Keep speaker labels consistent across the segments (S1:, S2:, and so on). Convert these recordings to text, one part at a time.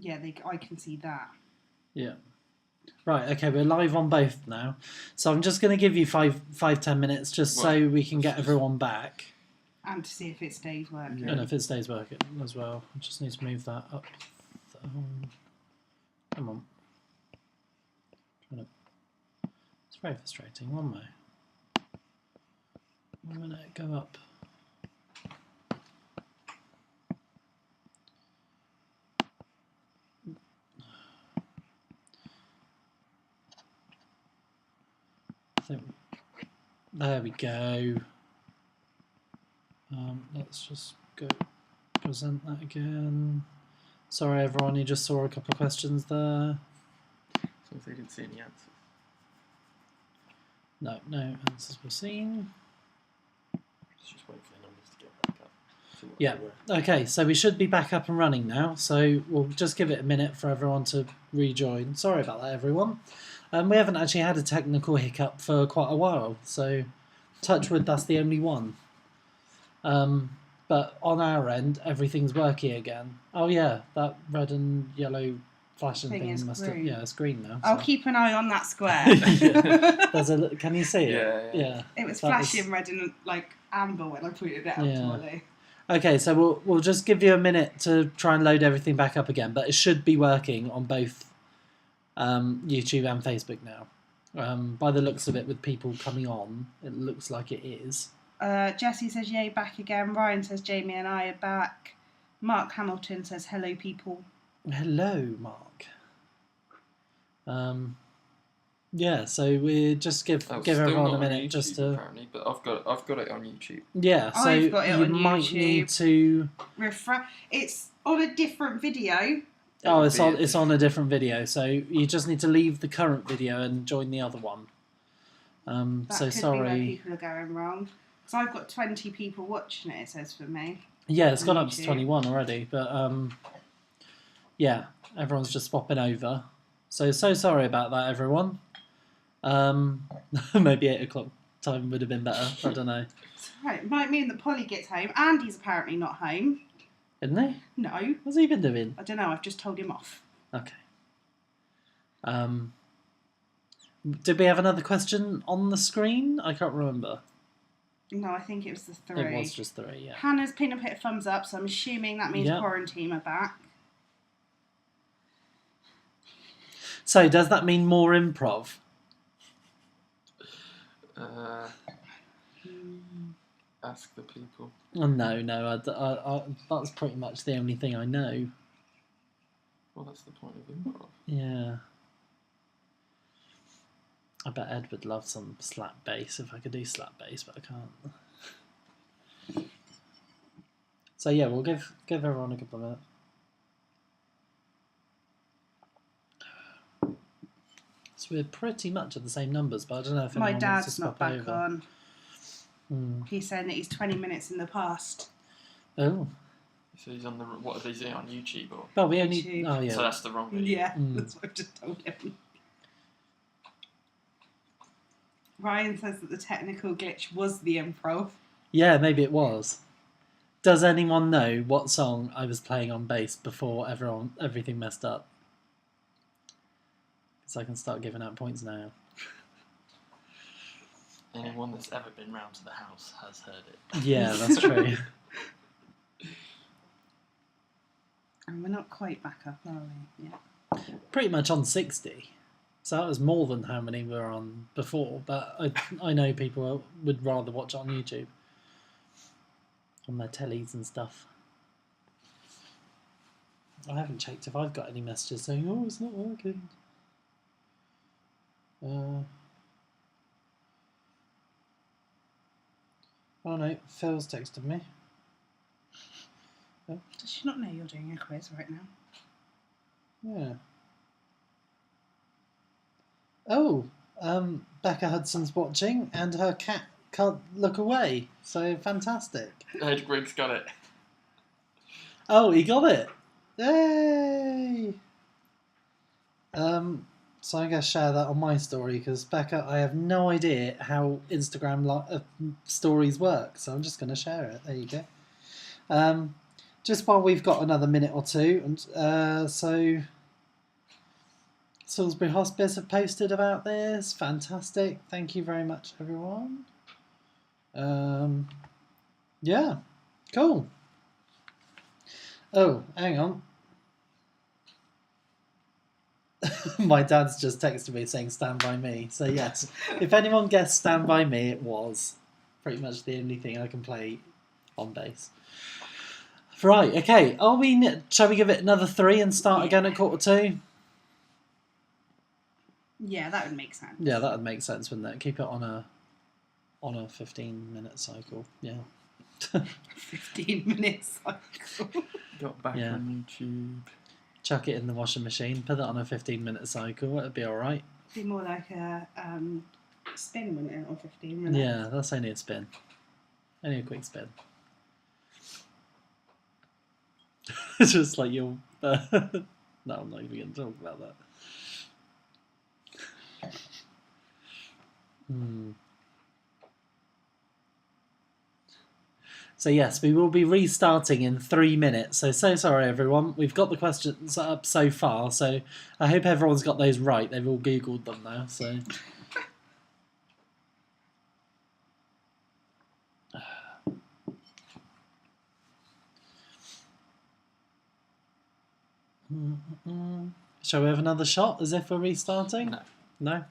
S1: Yeah, I can see that.
S2: Yeah. Right, okay, we're live on both now. So I'm just going to give you 5-10 minutes just so we can get everyone back.
S1: And to see if it stays working.
S2: And if it stays working as well. I just need to move that up. Come on. It's very frustrating, won't it? I'm going to go up. There we go. Let's just go present that again. Sorry everyone, you just saw a couple of questions there.
S3: So if they didn't see any answers.
S2: No answers were seen.
S3: Just wait for the numbers to get back up.
S2: Yeah, okay, so we should be back up and running now, so we'll just give it a minute for everyone to rejoin. Sorry about that, everyone. We haven't actually had a technical hiccup for quite a while, so touch wood, that's the only one. But on our end, everything's working again. Oh yeah, that red and yellow flashing thing must have... Yeah, it's green now.
S1: I'll keep an eye on that square.
S2: Can you see it?
S3: Yeah.
S1: It was flashing red and like amber when I pointed it out to Ollie.
S2: Okay, so we'll just give you a minute to try and load everything back up again, but it should be working on both YouTube and Facebook now. By the looks of it, with people coming on, it looks like it is.
S1: Jessie says, yay, back again. Ryan says, Jamie and I are back. Mark Hamilton says, hello, people.
S2: Hello, Mark. Yeah, so we just give everyone a minute
S3: YouTube,
S2: just to...
S3: Apparently, but I've got it on YouTube.
S2: Yeah, so
S1: I've got it
S2: you
S1: on
S2: might
S1: YouTube.
S2: need to...
S1: It's on a different video.
S2: Oh, it's on a different video, so you just need to leave the current video and join the other one.
S1: That
S2: so
S1: could
S2: sorry.
S1: be where people are going wrong. So I've got 20 people watching it, it says for me.
S2: Yeah, it's gone up to 21 already, but yeah, everyone's just swapping over. So sorry about that, everyone. Maybe 8 o'clock time would have been better. I don't know.
S1: It's right. It might mean that Polly gets home. Andy's apparently not home.
S2: Isn't he?
S1: No.
S2: What's he been doing?
S1: I don't know. I've just told him off.
S2: Okay. Did we have another question on the screen? I can't remember.
S1: No, I think it was the 3.
S2: It was just 3, yeah.
S1: Hannah's pinned up a thumbs up, so I'm assuming that means quarantine are back.
S2: So, does that mean more improv?
S3: Ask the people.
S2: Oh, no. I, that's pretty much the only thing I know.
S3: Well, that's the point of improv.
S2: Yeah. I bet Ed would love some slap bass if I could do slap bass, but I can't. So yeah, we'll give everyone a couple of minutes. So we're pretty much at the same numbers, but I don't know if
S1: my
S2: anyone wants to
S1: dad's not
S2: swap
S1: back
S2: over.
S1: on. He's saying that he's 20 minutes in the past.
S2: Oh.
S3: So he's on the... What are they saying on YouTube? Or?
S2: Well, we only...
S1: YouTube.
S2: Oh, yeah.
S3: So that's the wrong video.
S1: Yeah, that's what I've just told him. Ryan says that the technical glitch was the improv.
S2: Yeah, maybe it was. Does anyone know what song I was playing on bass before everything messed up? Because I can start giving out points now.
S3: Anyone that's ever been round to the house has heard it.
S2: Yeah, that's true.
S1: And we're not quite back up, are we? Yeah.
S2: Pretty much on 60. So that was more than how many we were on before, but I know people would rather watch it on YouTube. On their tellies and stuff. I haven't checked if I've got any messages saying, oh, it's not working. Oh no, Phil's texted me. Oh.
S1: Does she not know you're doing a quiz right now?
S2: Yeah. Oh, Becca Hudson's watching and her cat can't look away. So fantastic.
S3: Ed Griggs got it.
S2: Oh, he got it. Yay! So I'm going to share that on my story because, Becca, I have no idea how Instagram stories work, so I'm just going to share it. There you go. just while we've got another minute or two, and so Salisbury Hospice have posted about this. Fantastic. Thank you very much, everyone. Yeah, cool. Oh, hang on. My dad's just texted me saying Stand By Me. So yes, if anyone guessed Stand By Me, it was pretty much the only thing I can play on bass. Right, okay. Shall we give it another 3 and start again at 1:45?
S1: Yeah, that would make sense.
S2: Yeah, that would make sense, wouldn't it? Keep it on a 15-minute cycle. Yeah.
S1: 15 minutes cycle.
S3: Got back
S2: Yeah.
S3: on YouTube.
S2: Chuck it in the washing machine, put it on a 15-minute cycle, it'd be alright.
S1: Be more like a spin, wouldn't it, on 15 minutes?
S2: Yeah, that's only a spin. Only a quick spin. It's just like you'll... no, I'm not even going to talk about that. So yes, we will be restarting in 3 minutes. So sorry everyone. We've got the questions up so far, so I hope everyone's got those right. They've all Googled them now, so... Shall we have another shot as if we're restarting?
S3: No.
S2: No?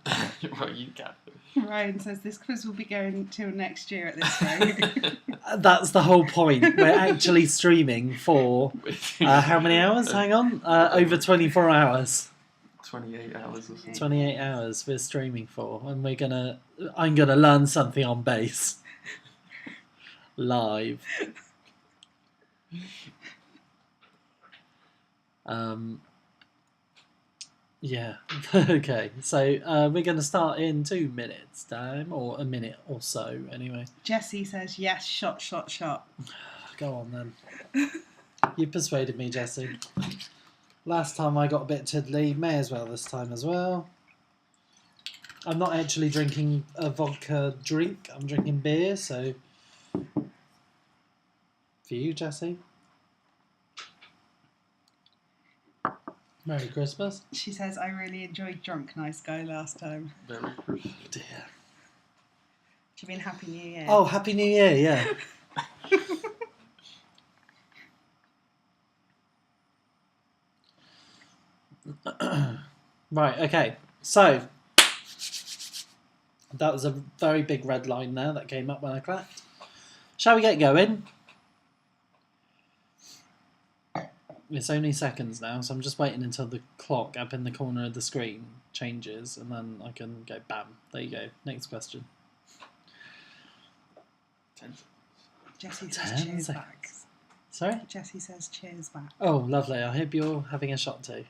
S3: Well, you can.
S1: Ryan says this quiz will be going till next year at this rate.
S2: That's the whole point. We're actually streaming for how many hours? Hang on. Over 24 hours.
S3: 28 hours or something.
S2: 28 hours we're streaming for, and I'm gonna learn something on bass. Live. Yeah. Okay. So we're gonna start in 2 minutes time, or a minute or so anyway.
S1: Jessie says yes, shot.
S2: Go on then. You persuaded me, Jessie. Last time I got a bit tiddly, may as well this time as well. I'm not actually drinking a vodka drink, I'm drinking beer, so... For you, Jessie. Merry Christmas.
S1: She says, I really enjoyed Drunk Nice Guy last time.
S3: Very Christmas.
S2: Dear.
S1: Do you mean Happy New Year?
S2: Oh, Happy New Year, yeah. Right, okay. So, that was a very big red line there that came up when I clapped. Shall we get going? It's only seconds now, so I'm just waiting until the clock up in the corner of the screen changes, and then I can go bam. There you go. Next question.
S3: 10 seconds.
S1: Jessie says
S2: 10
S1: cheers
S2: seconds.
S1: back.
S2: Sorry?
S1: Jessie says cheers back.
S2: Oh, lovely. I hope you're having a shot too.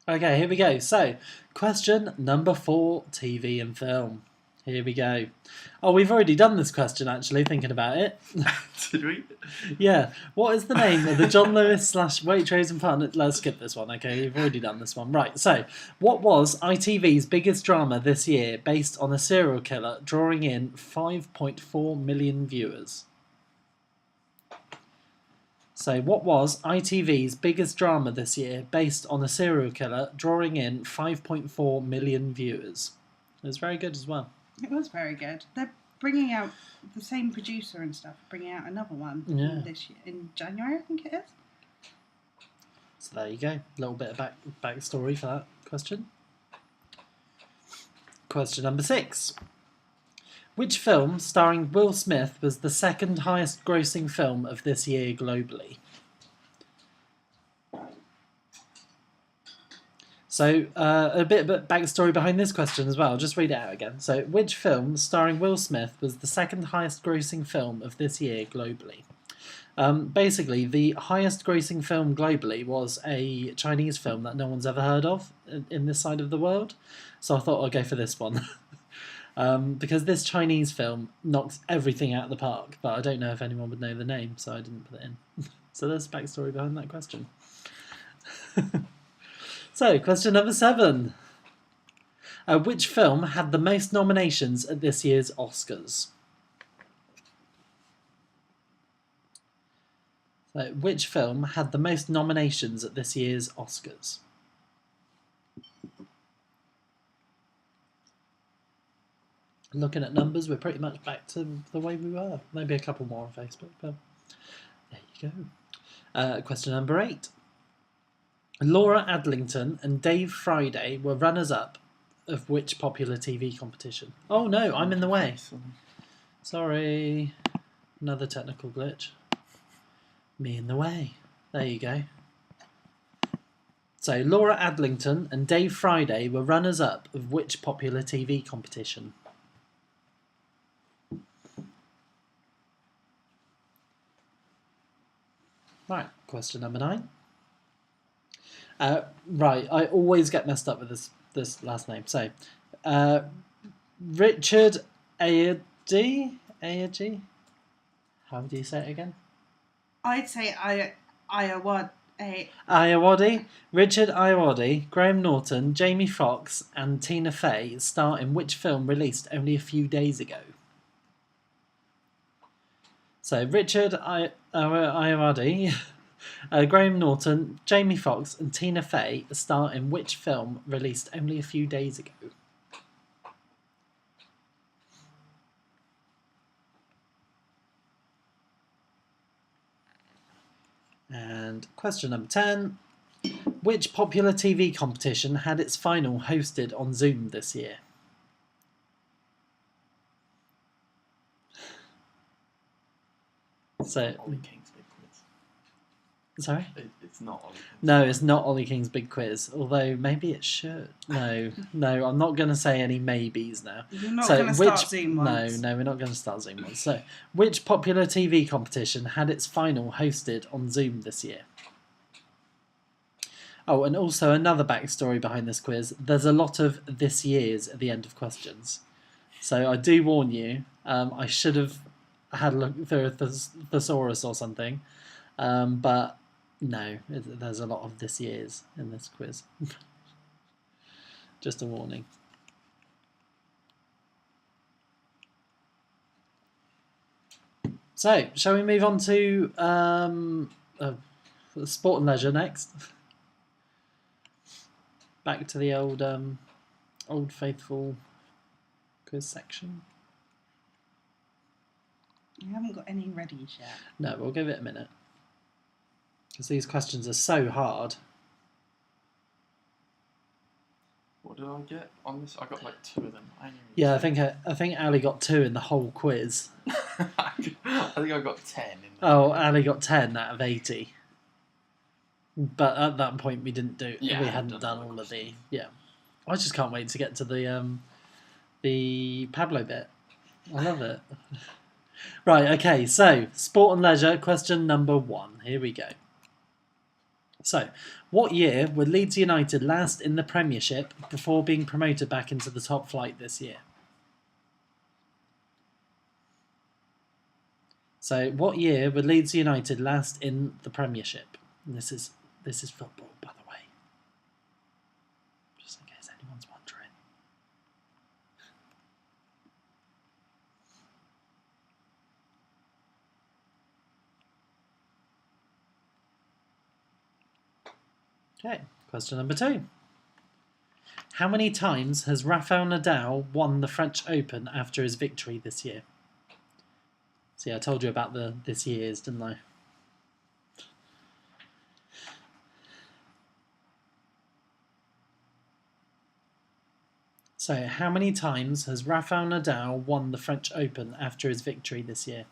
S2: Okay, here we go. So, question number 4, TV and film. Here we go. Oh, we've already done this question, actually, thinking about it.
S3: Did we?
S2: Yeah. What is the name of the John Lewis / Waitrose and partner? Let's skip this one, okay? We've already done this one. Right, so, what was ITV's biggest drama this year based on a serial killer drawing in 5.4 million viewers? So, what was ITV's biggest drama this year based on a serial killer drawing in 5.4 million viewers? It was very good as well.
S1: It was very good. They're bringing out the same producer and stuff, bringing out another one this year, in January, I think it is.
S2: So there you go. A little bit of backstory for that question. Question number 6. Which film starring Will Smith was the second highest grossing film of this year globally? So, a bit of backstory behind this question as well. I'll just read it out again. So, which film starring Will Smith was the second highest grossing film of this year globally? Basically, the highest grossing film globally was a Chinese film that no one's ever heard of in this side of the world. So I thought I'd go for this one. Because this Chinese film knocks everything out of the park, but I don't know if anyone would know the name, so I didn't put it in. So there's backstory behind that question. So, question number 7. Which film had the most nominations at this year's Oscars? So, which film had the most nominations at this year's Oscars? Looking at numbers, we're pretty much back to the way we were. Maybe a couple more on Facebook, but there you go. Question number 8. Laura Adlington and Dave Friday were runners-up of which popular TV competition? Oh no, I'm in the way. Sorry. Another technical glitch. Me in the way. There you go. So, Laura Adlington and Dave Friday were runners-up of which popular TV competition? Right, question number 9. Right, I always get messed up with this last name. So, Richard Ayoade? How do you say it again?
S1: I'd say Ayawad.
S2: Ayawade, Richard Ayoade, Graham Norton, Jamie Foxx, and Tina Fey star in which film released only a few days ago? So, Richard Ayoade, Graham Norton, Jamie Foxx, and Tina Fey star in which film released only a few days ago? And question number 10. Which popular TV competition had its final hosted on Zoom this year? So,
S3: Ollie King's Big Quiz.
S2: sorry?
S3: It's not Ollie King's.
S2: No, it's not Ollie King's Big Quiz, although maybe it should. No, I'm not going to say any maybes now.
S1: You're not going to start Zoom ones.
S2: No, we're not going to start Zoom ones. So, which popular TV competition had its final hosted on Zoom this year? Oh, and also another backstory behind this quiz. There's a lot of this year's at the end of questions. So I do warn you, I should have had a look through a thesaurus or something. But no, there's a lot of this year's in this quiz. Just a warning. So, shall we move on to sport and leisure next? Back to the old faithful quiz section.
S1: You haven't got any ready yet.
S2: No, we'll give it a minute. Because these questions are so hard.
S3: What did I get on this? I got like 2 of them.
S2: Yeah, I think Ali got 2 in the whole quiz.
S3: I think I got 10.
S2: Oh, Ali got 10 out of 80. But at that point, we didn't do.
S3: Yeah,
S2: we hadn't done all of the. Yeah, I just can't wait to get to the Pablo bit. I love it. Right. Okay. So, sport and leisure. Question number 1. Here we go. So, what year were Leeds United last in the Premiership before being promoted back into the top flight this year? So, what year were Leeds United last in the Premiership? And this is football, by the way. Just in case anyone's wondering. Okay, question number 2. How many times has Rafael Nadal won the French Open after his victory this year? See, I told you about the this year's, didn't I? So, how many times has Rafael Nadal won the French Open after his victory this year?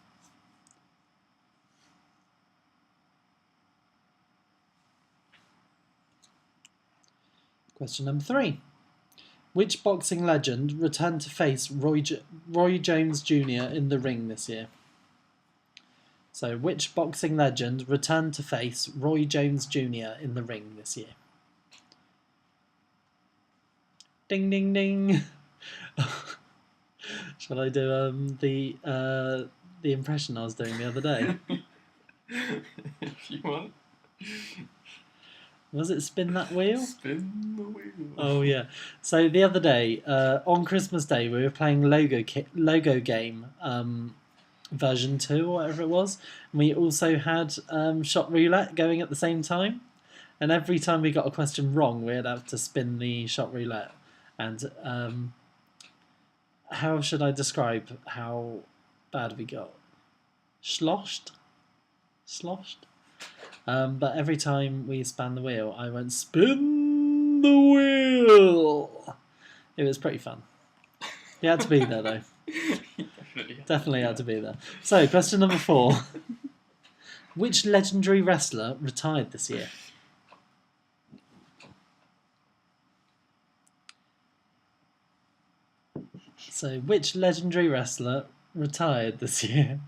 S2: Question number 3. Which boxing legend returned to face Roy Jones Jr. in the ring this year? So, which boxing legend returned to face Roy Jones Jr. in the ring this year? Ding, ding, ding. Shall I do the impression I was doing the other day?
S3: If you want.
S2: Was it Spin That Wheel?
S3: Spin the wheel.
S2: Oh, yeah. So the other day, on Christmas Day, we were playing Logo game version 2 or whatever it was. And we also had shot roulette going at the same time. And every time we got a question wrong, we'd have to spin the shot roulette. And how should I describe how bad we got? Sloshed? But every time we span the wheel, I went, spin the wheel! It was pretty fun. You had to be there, though. Definitely had to be there. So, question number 4. Which legendary wrestler retired this year? So, which legendary wrestler retired this year?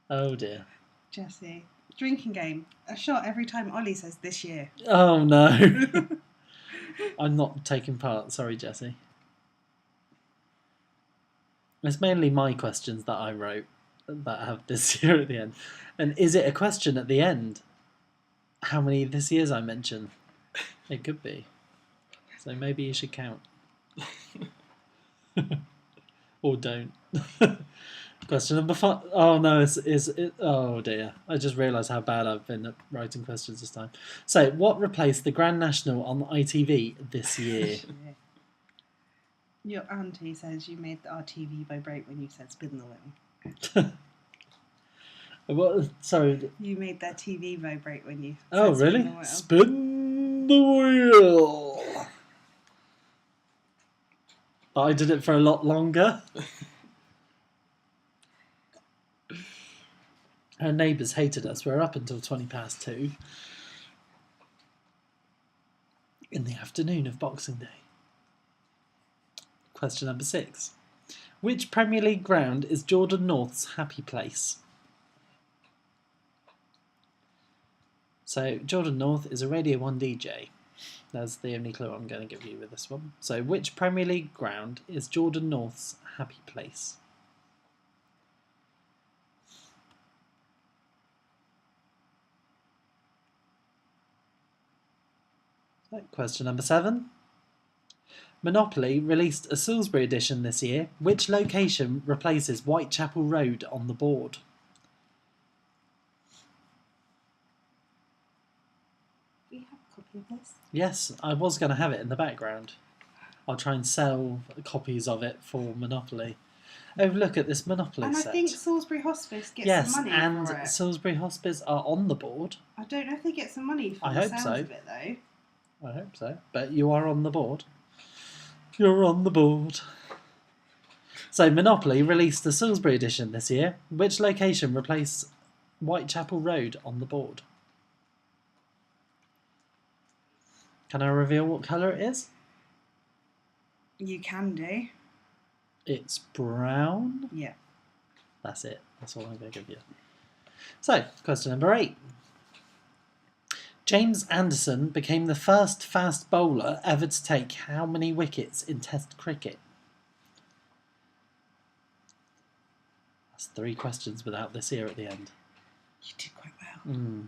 S2: Oh dear.
S1: Jesse. Drinking game. A shot every time Ollie says this year.
S2: Oh no. I'm not taking part. Sorry, Jesse. It's mainly my questions that I wrote that have this year at the end. And is it a question at the end? How many this year's I mention? It could be. So maybe you should count. Or don't. Question number 5. Oh no, oh dear. I just realised how bad I've been at writing questions this time. So, what replaced the Grand National on ITV this year?
S1: Your auntie says you made our TV vibrate when you said spin the wheel.
S2: What? Sorry.
S1: You made their TV vibrate when you
S2: Oh,
S1: said
S2: really?
S1: Spin the wheel.
S2: Spin the wheel! But I did it for a lot longer. Our neighbours hated us. We were up until 2:20 in the afternoon of Boxing Day. Question number 6. Which Premier League ground is Jordan North's happy place? So, Jordan North is a Radio 1 DJ. That's the only clue I'm going to give you with this one. So, which Premier League ground is Jordan North's happy place? So, question number 7. Monopoly released a Salisbury edition this year. Which location replaces Whitechapel Road on the board?
S1: We have a copy of this.
S2: Yes, I was going to have it in the background. I'll try and sell copies of it for Monopoly. Oh, look at this Monopoly
S1: and
S2: set.
S1: I think Salisbury Hospice gets some money
S2: and
S1: for it.
S2: Salisbury Hospice are on the board.
S1: I don't know if they get some money for
S2: I
S1: the
S2: hope
S1: sounds
S2: so.
S1: of it, though.
S2: I hope so. But you are on the board. You're on the board. So, Monopoly released the Salisbury edition this year. Which location replaced Whitechapel Road on the board? Can I reveal what colour it is?
S1: You can do.
S2: It's brown.
S1: Yeah.
S2: That's it. That's all I'm going to give you. So, question number 8. James Anderson became the first fast bowler ever to take how many wickets in Test cricket? That's 3 questions without this here at the end.
S1: You did quite well.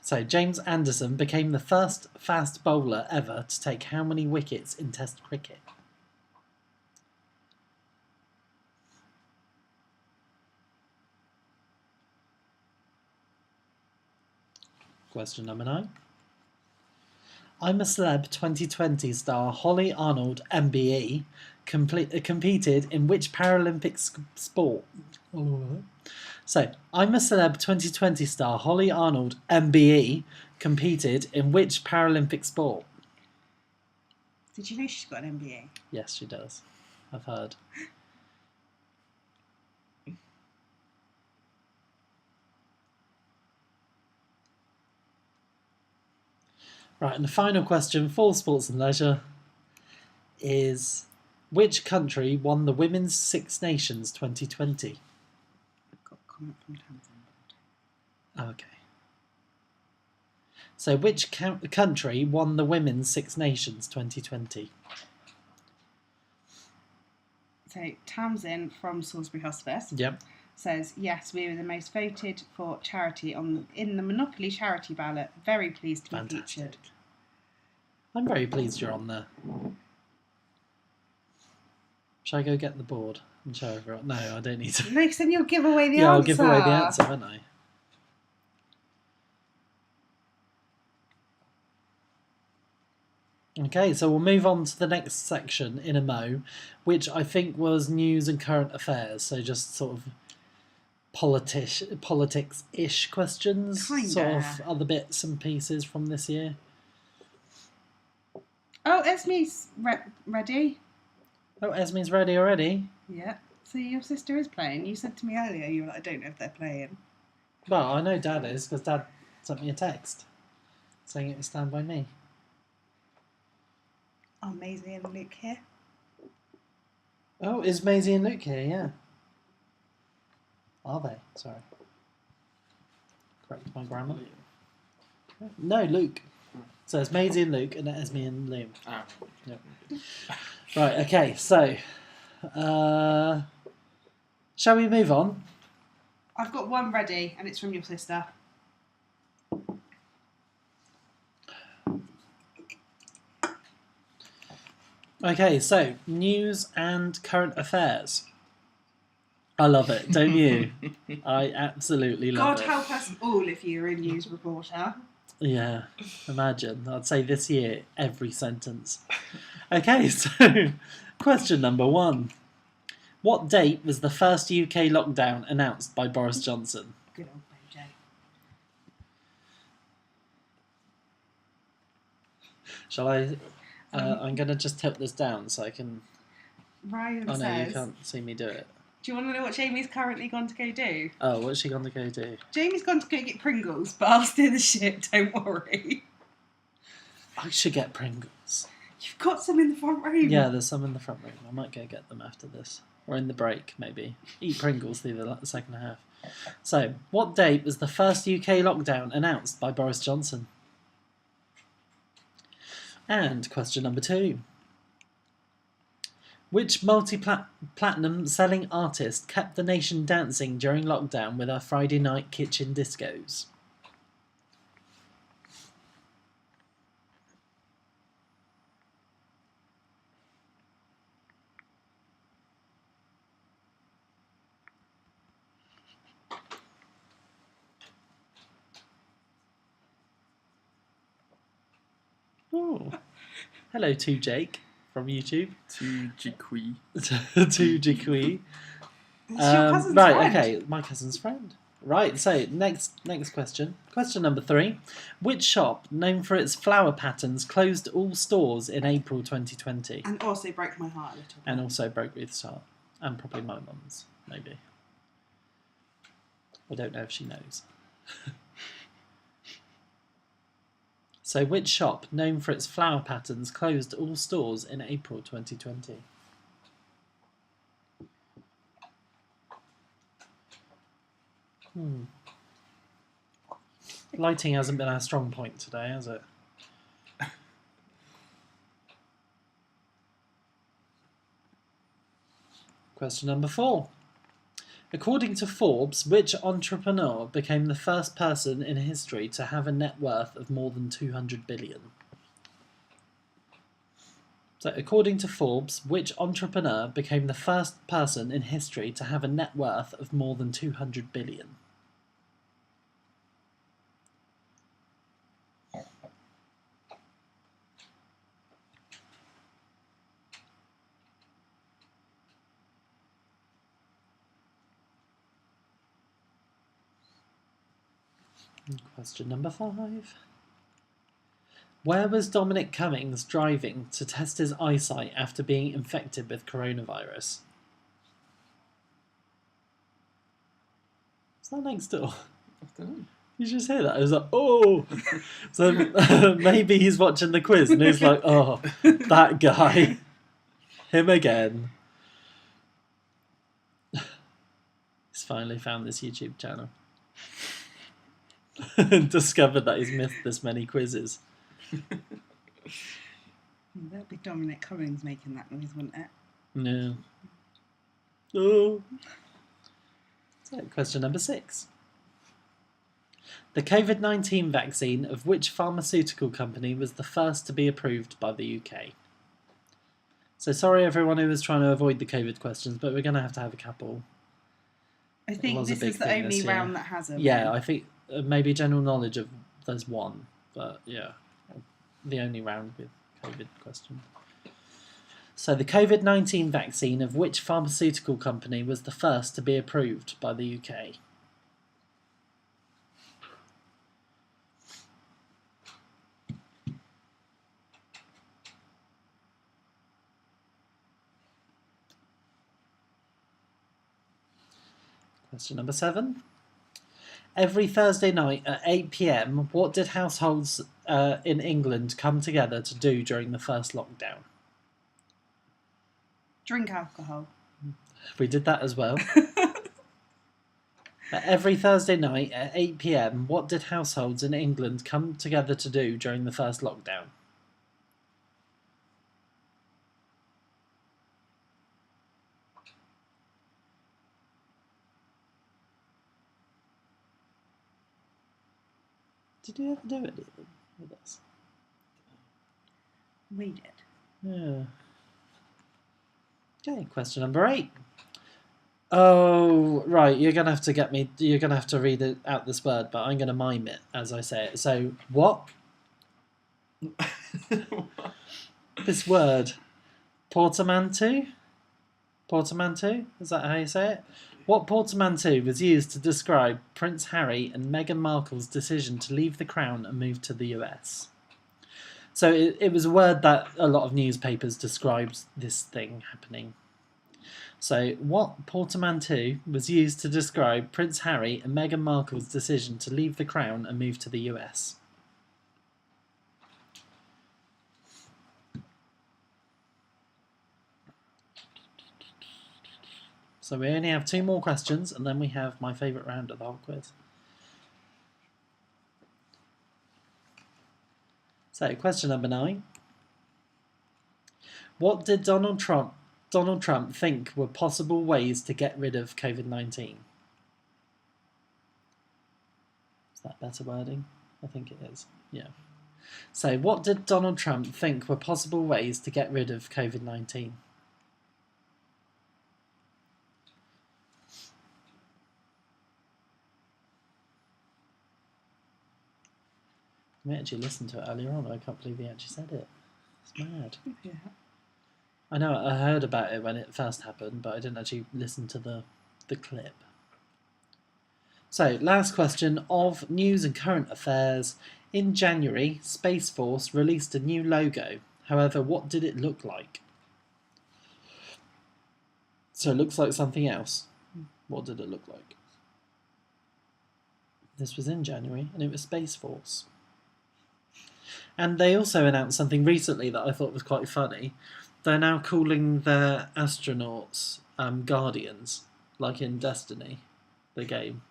S2: So, James Anderson became the first fast bowler ever to take how many wickets in Test cricket? Question number 9. I'm a Celeb 2020 star Holly Arnold, MBE, competed in which Paralympic sport? So, I'm a Celeb 2020 star Holly Arnold, MBE, competed in which Paralympic sport?
S1: Did you know she's got an MBA?
S2: Yes, she does. I've heard. Right, and the final question for Sports and Leisure is, which country won the Women's Six Nations 2020?
S1: I've got a comment from Tamsin.
S2: Okay. So, which country won the Women's Six Nations 2020?
S1: So, Tamsin from Salisbury Hospice says, yes, we were the most voted for charity in the Monopoly charity ballot. Very pleased to be featured.
S2: I'm very pleased you're on there. Shall I go get the board? and show everyone. No, I don't need to.
S1: No, 'cause then you'll give away the answer.
S2: Yeah, I'll give away the answer, won't I? Okay, so we'll move on to the next section in a mo, which I think was news and current affairs. So just sort of politics-ish questions,
S1: Kinda.
S2: sort of other bits and pieces from this year.
S1: Oh, Esme's ready.
S2: Oh, Esme's ready already?
S1: Yeah. So your sister is playing. You said to me earlier, you were like, I don't know if they're playing.
S2: Well, I know Dad is, because Dad sent me a text saying it was Stand By Me.
S1: Oh, Maisie and Luke here.
S2: Oh, is Maisie and Luke here? Yeah. Are they? Sorry. Correct my grammar. No, Luke. So it's Maisie and Luke and Esme and Liam.
S3: Ah.
S2: Yep. Right, okay, so shall we move on?
S1: I've got one ready, and it's from your sister.
S2: Okay, so news and current affairs. I love it, don't you? I absolutely love
S1: God
S2: it.
S1: help us all if you're a news reporter.
S2: Yeah, imagine. I'd say this year, every sentence. Okay, so question number 1. What date was the first UK lockdown announced by Boris Johnson?
S1: Good old Bojo.
S2: Shall I? I'm going to just tip this down so I can...
S1: Ryan
S2: Oh no,
S1: says,
S2: you can't see me do it.
S1: do you want to know what Jamie's currently gone to go do?
S2: Oh, what's she going to go do?
S1: Jamie's gone to go get Pringles, but I'll steer the ship, don't worry.
S2: I should get Pringles.
S1: You've got some in the front room.
S2: Yeah, there's some in the front room. I might go get them after this. Or in the break, maybe. Eat Pringles through the second half. So, what date was the first UK lockdown announced by Boris Johnson? And question number 2. Which multi-platinum selling artist kept the nation dancing during lockdown with her Friday night kitchen discos? Oh, hello to Jake from YouTube.
S3: To Jiqui.
S2: To Jiqui.
S1: It's your cousin's
S2: Right,
S1: friend.
S2: okay, my cousin's friend. Right, so next question. Question number 3. Which shop, known for its flower patterns, closed all stores in April 2020?
S1: And also broke my heart a little bit.
S2: And also broke Ruth's heart. And probably my mum's, maybe. I don't know if she knows. So which shop, known for its flower patterns, closed all stores in April 2020? Lighting hasn't been our strong point today, has it? Question number 4. According to Forbes, which entrepreneur became the first person in history to have a net worth of more than 200 billion? So, according to Forbes, which entrepreneur became the first person in history to have a net worth of more than 200 billion? Question number 5. Where was Dominic Cummings driving to test his eyesight after being infected with coronavirus? Is that next door?
S3: I don't know.
S2: You just hear that? I was like, oh! So maybe he's watching the quiz and he's like, oh, that guy. Him again. He's finally found this YouTube channel. And discovered that he's missed this many quizzes.
S1: That'd be Dominic Cummings making that noise, wouldn't it?
S2: No. Oh. So, question number 6. The COVID-19 vaccine of which pharmaceutical company was the first to be approved by the UK? So sorry everyone who was trying to avoid the COVID questions, but we're going to have a couple.
S1: I think this is the only round that has them.
S2: Yeah, I think maybe general knowledge of there's one, but yeah, the only round with COVID questions. So the COVID-19 vaccine of which pharmaceutical company was the first to be approved by the UK? Question number 7. Every Thursday night at 8 p.m, what did households in England come together to do during the first lockdown?
S1: Drink alcohol.
S2: We did that as well. Every Thursday night at 8 p.m, what did households in England come together to do during the first lockdown? Did you ever do anything with us?
S1: We did.
S2: Yeah. Okay, question number 8. Oh, right, you're going to have to get me... You're going to have to read out this word, but I'm going to mime it as I say it. So, what? This word. Portmanteau? Portmanteau? Is that how you say it? What portmanteau was used to describe Prince Harry and Meghan Markle's decision to leave the crown and move to the US? So it was a word that a lot of newspapers described this thing happening. So what portmanteau was used to describe Prince Harry and Meghan Markle's decision to leave the crown and move to the US? So we only have 2 more questions, and then we have my favourite round of the whole quiz. So, question number 9. What did Donald Trump think were possible ways to get rid of COVID-19? Is that better wording? I think it is. Yeah. So, what did Donald Trump think were possible ways to get rid of COVID-19? We actually listened to it earlier on. I can't believe he actually said it. It's mad.
S1: Yeah.
S2: I know, I heard about it when it first happened, but I didn't actually listen to the clip. So, last question of news and current affairs. In January, Space Force released a new logo. However, what did it look like? So it looks like something else. What did it look like? This was in January, and it was Space Force. And they also announced something recently that I thought was quite funny. They're now calling their astronauts Guardians, like in Destiny, the game.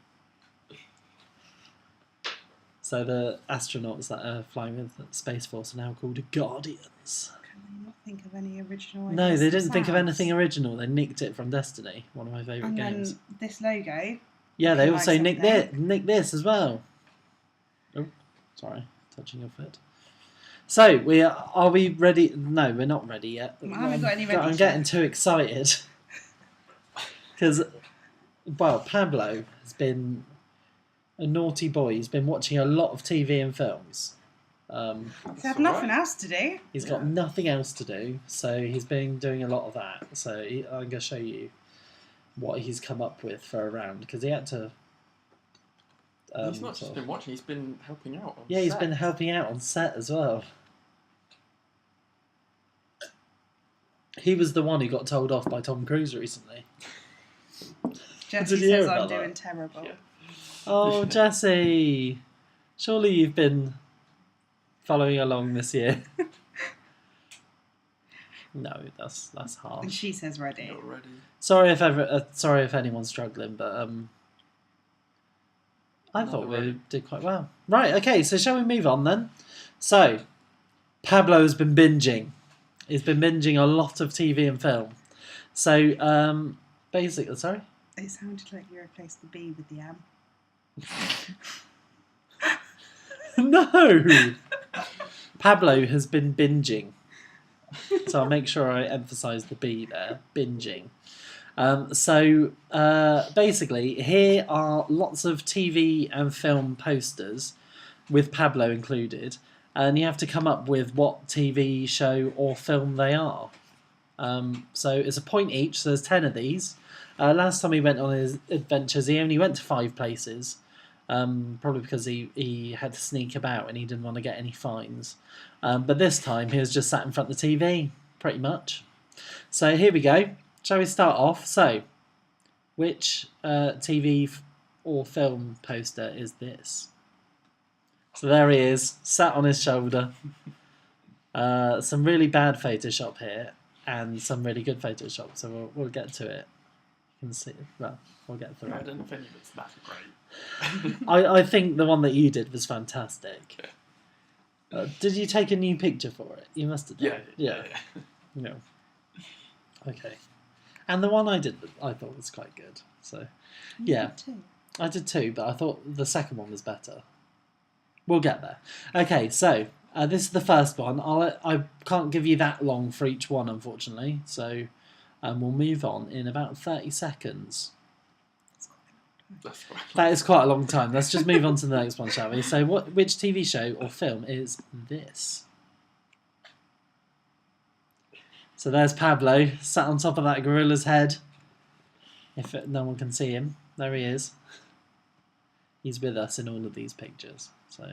S2: So the astronauts that are flying with Space Force are now called Guardians.
S1: Can they not think of any original ideas?
S2: No, they didn't think of anything original. They nicked it from Destiny, one of my favourite games.
S1: And then this logo.
S2: Yeah, they also nicked this as well. Oh, sorry, touching your foot. So, are we ready? No, we're not ready yet.
S1: I haven't got any ready.
S2: I'm getting too excited. Because, well, Pablo has been a naughty boy. He's been watching a lot of TV and films.
S1: He's had nothing else to do.
S2: He's got nothing else to do, so he's been doing a lot of that. So I'm going to show you what he's come up with for a round, because he had to...
S3: he's not just been watching, he's been helping out on
S2: set. He's been helping out on set as well. He was the one who got told off by Tom Cruise recently.
S1: Jesse says I'm doing terrible. Yeah.
S2: Oh, Jesse! Surely you've been following along this year. No, that's harsh.
S1: And she says ready.
S3: Not ready.
S2: Sorry if anyone's struggling, but I thought we did quite well. Right, okay, so shall we move on then? So, Pablo has been binging. He's been binging a lot of TV and film. So, basically, sorry?
S1: It sounded like you replaced the B with the M.
S2: No! Pablo has been binging So I'll make sure I emphasise the B there, binging. Basically, here are lots of TV and film posters with Pablo included, and you have to come up with what TV show or film they are. So it's a point each, so there's 10 of these. Last time he went on his adventures, he only went to 5 places, probably because he had to sneak about and he didn't want to get any fines. But this time he was just sat in front of the TV, pretty much. So here we go. Shall we start off? So, which TV or film poster is this? So there he is, sat on his shoulder. Some really bad Photoshop here, and some really good Photoshop. So we'll get to it. You can see. Well, we'll get through it.
S3: I don't know if any of it's that great.
S2: I think the one that you did was fantastic. Did you take a new picture for it? You must have done. Yeah. No. Okay. And the one I did, I thought was quite good. So, yeah. I did too, but I thought the second one was better. We'll get there. Okay, so this is the first one. I can't give you that long for each one, unfortunately. So we'll move on in about 30 seconds. That is quite a long time. Let's just move on to the next one, shall we? So which TV show or film is this? So there's Pablo, sat on top of that gorilla's head. If no one can see him, there he is. He's with us in all of these pictures. So,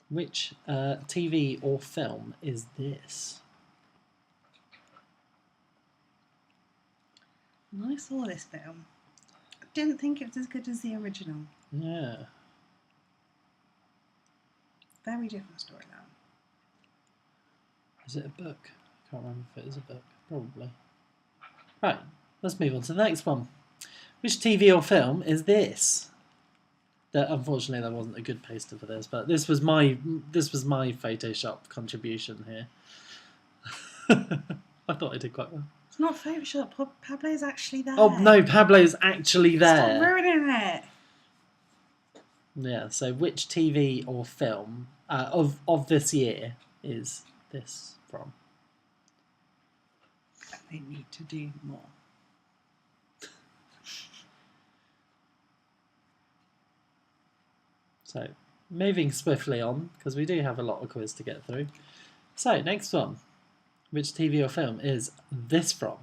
S2: which TV or film is this?
S1: I saw this film. I didn't think it was as good as the original.
S2: Yeah.
S1: Very different storyline.
S2: Is it a book? I can't remember if it is a book. Probably. Right, let's move on to the next one. Which TV or film is this? Unfortunately, there wasn't a good poster for this, but this was my Photoshop contribution here. I thought I did quite well.
S1: It's not Photoshop. Pablo's actually there.
S2: Oh no, Pablo's actually there.
S1: Stop ruining it.
S2: Yeah. So, which TV or film of this year is this from?
S1: They need to do more.
S2: So, moving swiftly on, because we do have a lot of quiz to get through. So, next one. Which TV or film is this from?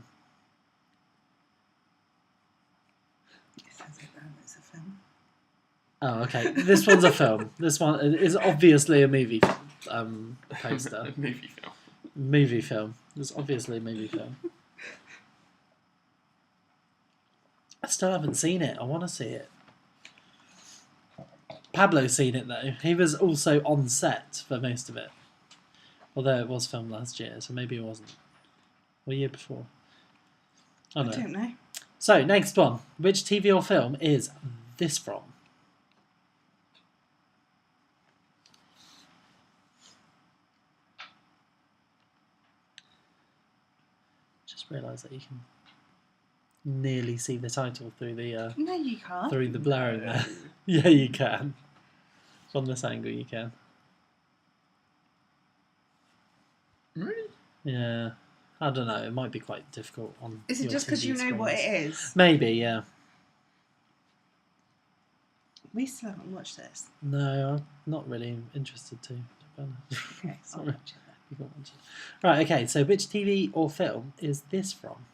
S1: It says it there, it's a film.
S2: Oh, okay. This one's a film. This one is obviously a movie poster.
S3: Movie film.
S2: Movie film. It's obviously a movie film. I still haven't seen it. I want to see it. Pablo's seen it though. He was also on set for most of it. Although it was filmed last year, so maybe it wasn't. Or year before. Oh, no.
S1: I don't know.
S2: So, next one. Which TV or film is this from? Just realised that you can nearly see the title through the
S1: No, you can't.
S2: through the blurring there. Yeah, you can. From this angle, you can.
S3: Really?
S2: Yeah. I don't know. It might be quite difficult on.
S1: Is it
S2: your
S1: just because
S2: TV
S1: you know what
S2: screens.
S1: it is?
S2: Maybe, yeah.
S1: We still haven't watched this.
S2: No, I'm not really interested to.
S1: Okay, I'll
S2: Sorry.
S1: watch it then.
S2: You can't watch it. Right. Okay. So, which TV or film is this from?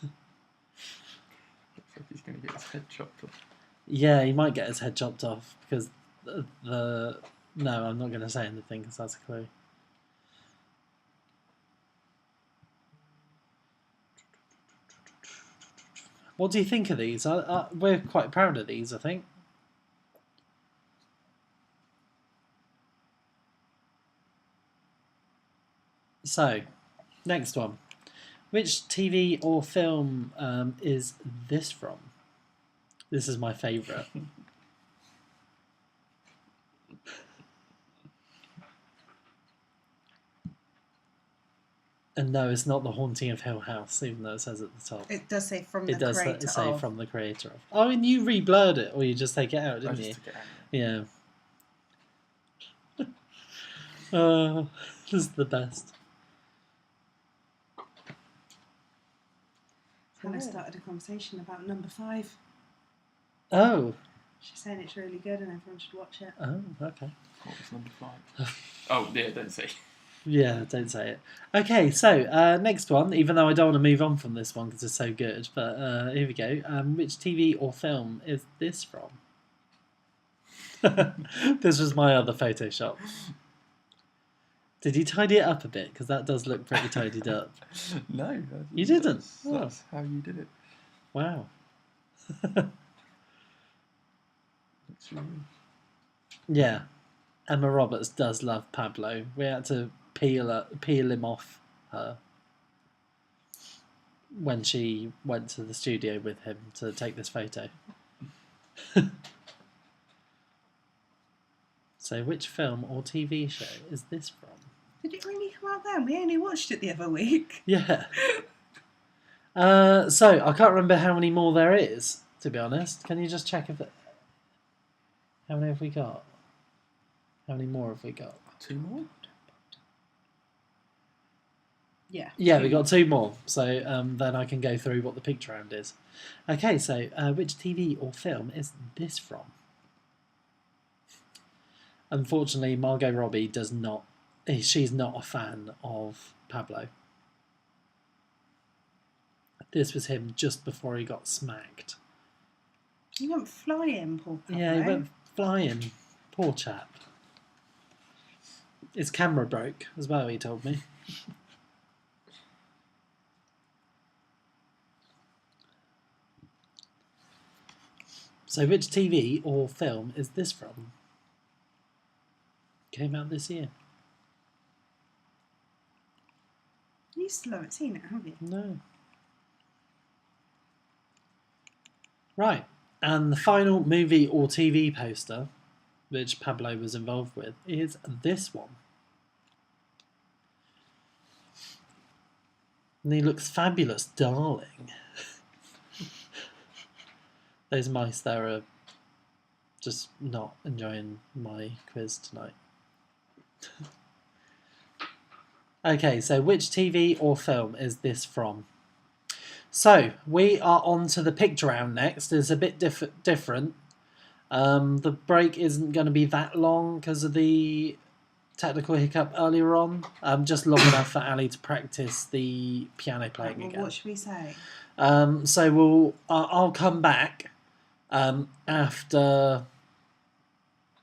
S3: Looks like he's going to get his head chopped off.
S2: Yeah, he might get his head chopped off because the. No, I'm not going to say anything because that's a clue. What do you think of these? We're quite proud of these, I think. So, next one. Which TV or film is this from? This is my favourite. And no, it's not The Haunting of Hill House, even though it says at the top.
S1: It does say from the
S2: It does
S1: creator
S2: say
S1: of.
S2: from the creator of. Oh, and you re-blurred it, or you just take it out, didn't you?
S3: Took it out.
S2: Yeah. This is the best.
S1: Hannah started a conversation about number 5.
S2: Oh.
S1: She's saying it's really good and everyone should watch it.
S2: Oh, okay.
S3: What was number 5? Oh, yeah, don't say.
S2: Yeah, don't say it. Okay, so next one, even though I don't want to move on from this one because it's so good, but here we go. Which TV or film is this from? This was my other Photoshop. Did you tidy it up a bit? Because that does look pretty tidied up.
S3: No.
S2: You didn't?
S3: That's how you did it.
S2: Wow. Yeah. Emma Roberts does love Pablo. We had to peel him off her when she went to the studio with him to take this photo. So which film or TV show is this from?
S1: Did it really come out then? We only watched it the other week.
S2: Yeah. So I can't remember how many more there is, to be honest. Can you just check if how many have we got? How many more have we got?
S3: 2 more?
S1: Yeah.
S2: Yeah, we got 2 more. So then I can go through what the picture round is. Okay, so which TV or film is this from? Unfortunately, Margot Robbie does not. She's not a fan of Pablo. This was him just before he got smacked.
S1: He went flying, poor Pablo.
S2: Yeah, he went flying. Poor chap. His camera broke as well, he told me. So which TV or film is this from? Came out this year.
S1: You still haven't seen it, have you?
S2: No. Right. And the final movie or TV poster, which Pablo was involved with, is this one. And he looks fabulous, darling. Those mice there are just not enjoying my quiz tonight. Okay, so which TV or film is this from? So, we are on to the picture round next. It's a bit different. The break isn't going to be that long because of the technical hiccup earlier on. Just long enough for Ali to practice the piano playing again.
S1: What should we say?
S2: So I'll come back after,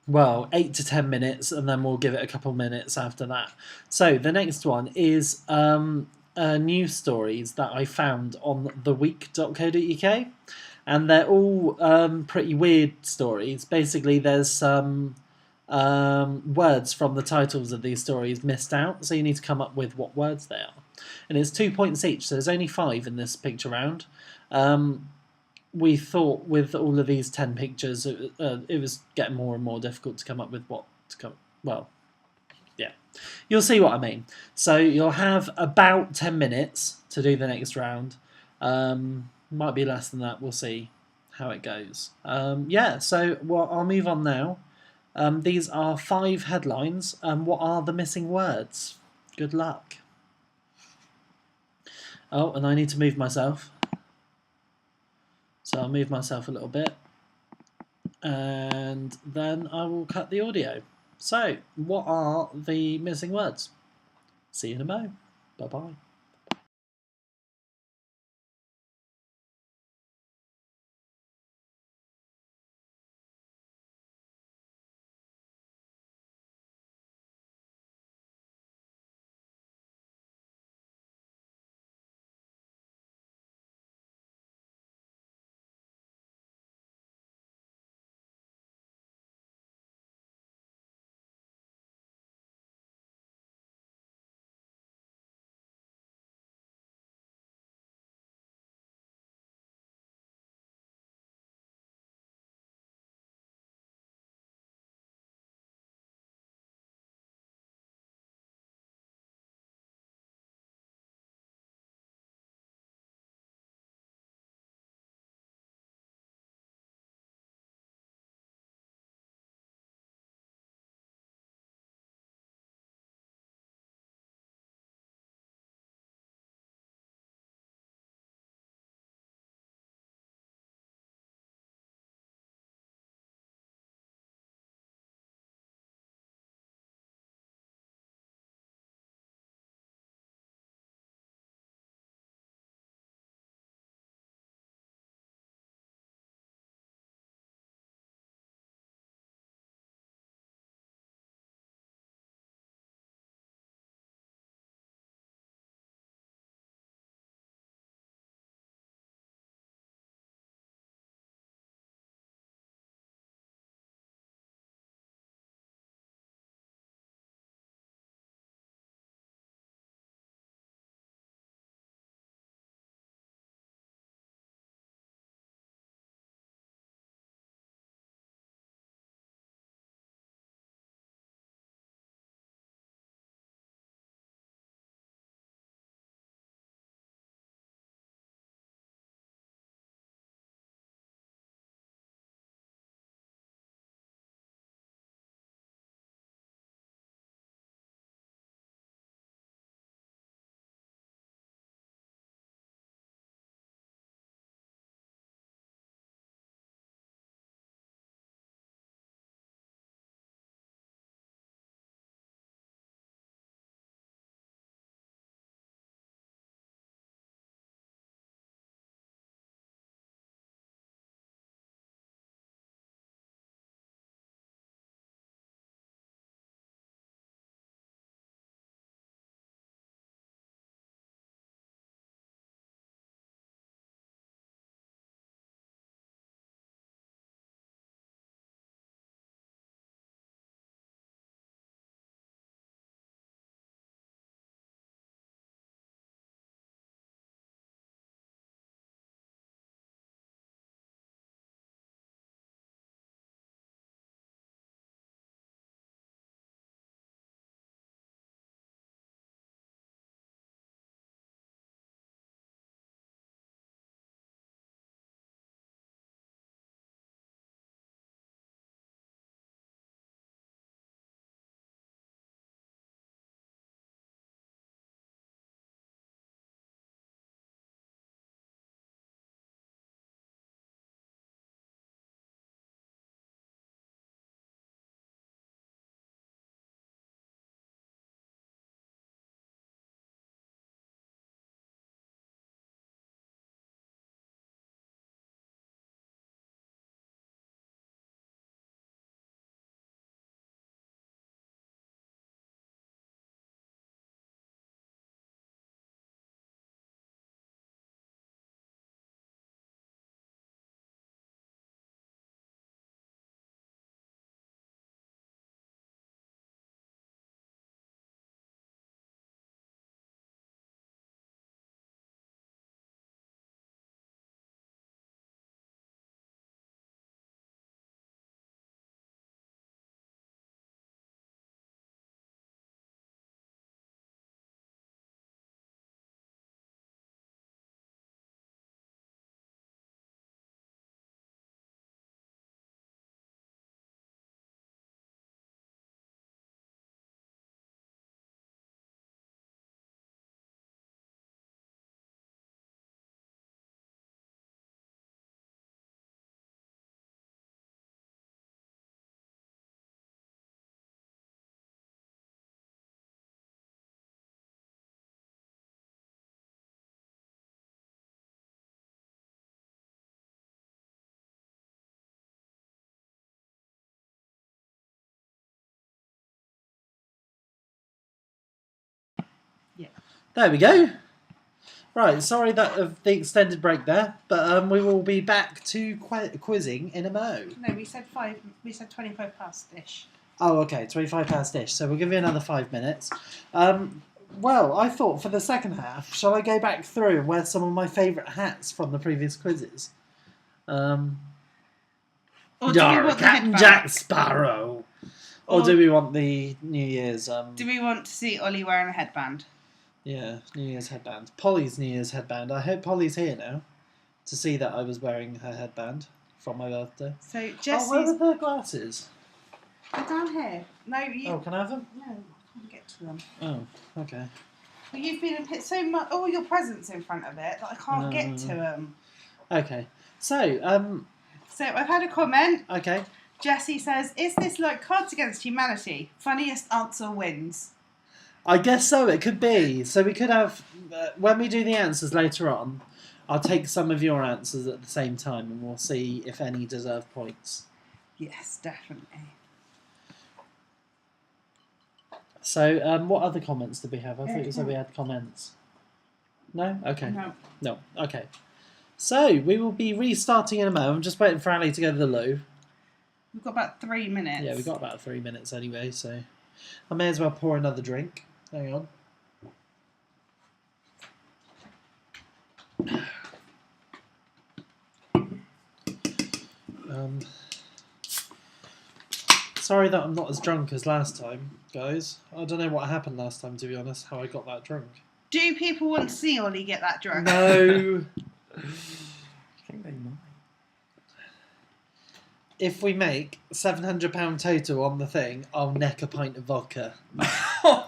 S2: 8 to 10 minutes, and then we'll give it a couple minutes after that. So the next one is news stories that I found on theweek.co.uk, and they're all pretty weird stories. Basically, there's some words from the titles of these stories missed out, so you need to come up with what words they are. And it's 2 points each, so there's only 5 in this picture round. We thought with all of these 10 pictures, it was getting more and more difficult to come up with what to come. Well, yeah, you'll see what I mean. So you'll have about 10 minutes to do the next round. Might be less than that. We'll see how it goes. So I'll move on now. These are 5 headlines. What are the missing words? Good luck. Oh, and I need to move myself. So I'll move myself a little bit, and then I will cut the audio. So, what are the missing words? See you in a mo. Bye-bye. There we go. Right, sorry that of the extended break there, but we will be back to quizzing in a mo.
S1: No, we said 5. We said 25 past ish.
S2: Oh, okay, 25 past ish. So we'll give you another 5 minutes. Well, I thought for the second half, shall I go back through and wear some of my favourite hats from the previous quizzes?
S1: Or do we want the
S2: Captain
S1: headband?
S2: Jack Sparrow. Or do we want the New Year's?
S1: Do we want to see Ollie wearing a headband?
S2: Yeah, New Year's headband. Polly's New Year's headband. I hope Polly's here now to see that I was wearing her headband from my birthday.
S1: So Jesse's...
S2: Oh, where are the glasses?
S1: They're down here. No, you...
S2: Oh, can I have them?
S1: No, I can't get to them.
S2: Oh, okay.
S1: But you've been a bit so much... All your presents in front of it that I can't get to them.
S2: Okay. So
S1: I've had a comment.
S2: Okay.
S1: Jesse says, is this like Cards Against Humanity? Funniest answer wins.
S2: I guess so, it could be. So we could have, when we do the answers later on, I'll take some of your answers at the same time and we'll see if any deserve points.
S1: Yes, definitely.
S2: So, what other comments did we have? I thought you said we had comments. No? Okay. No. Okay. So, we will be restarting in a moment. I'm just waiting for Ali to go to the loo.
S1: We've got about 3 minutes.
S2: Yeah, we've got about 3 minutes anyway, so I may as well pour another drink. Hang on. Sorry that I'm not as drunk as last time, guys. I don't know what happened last time, to be honest, how I got that drunk.
S1: Do people want to see Ollie get that drunk?
S2: No.
S3: I think they might.
S2: If we make £700 total on the thing, I'll neck a pint of vodka. No.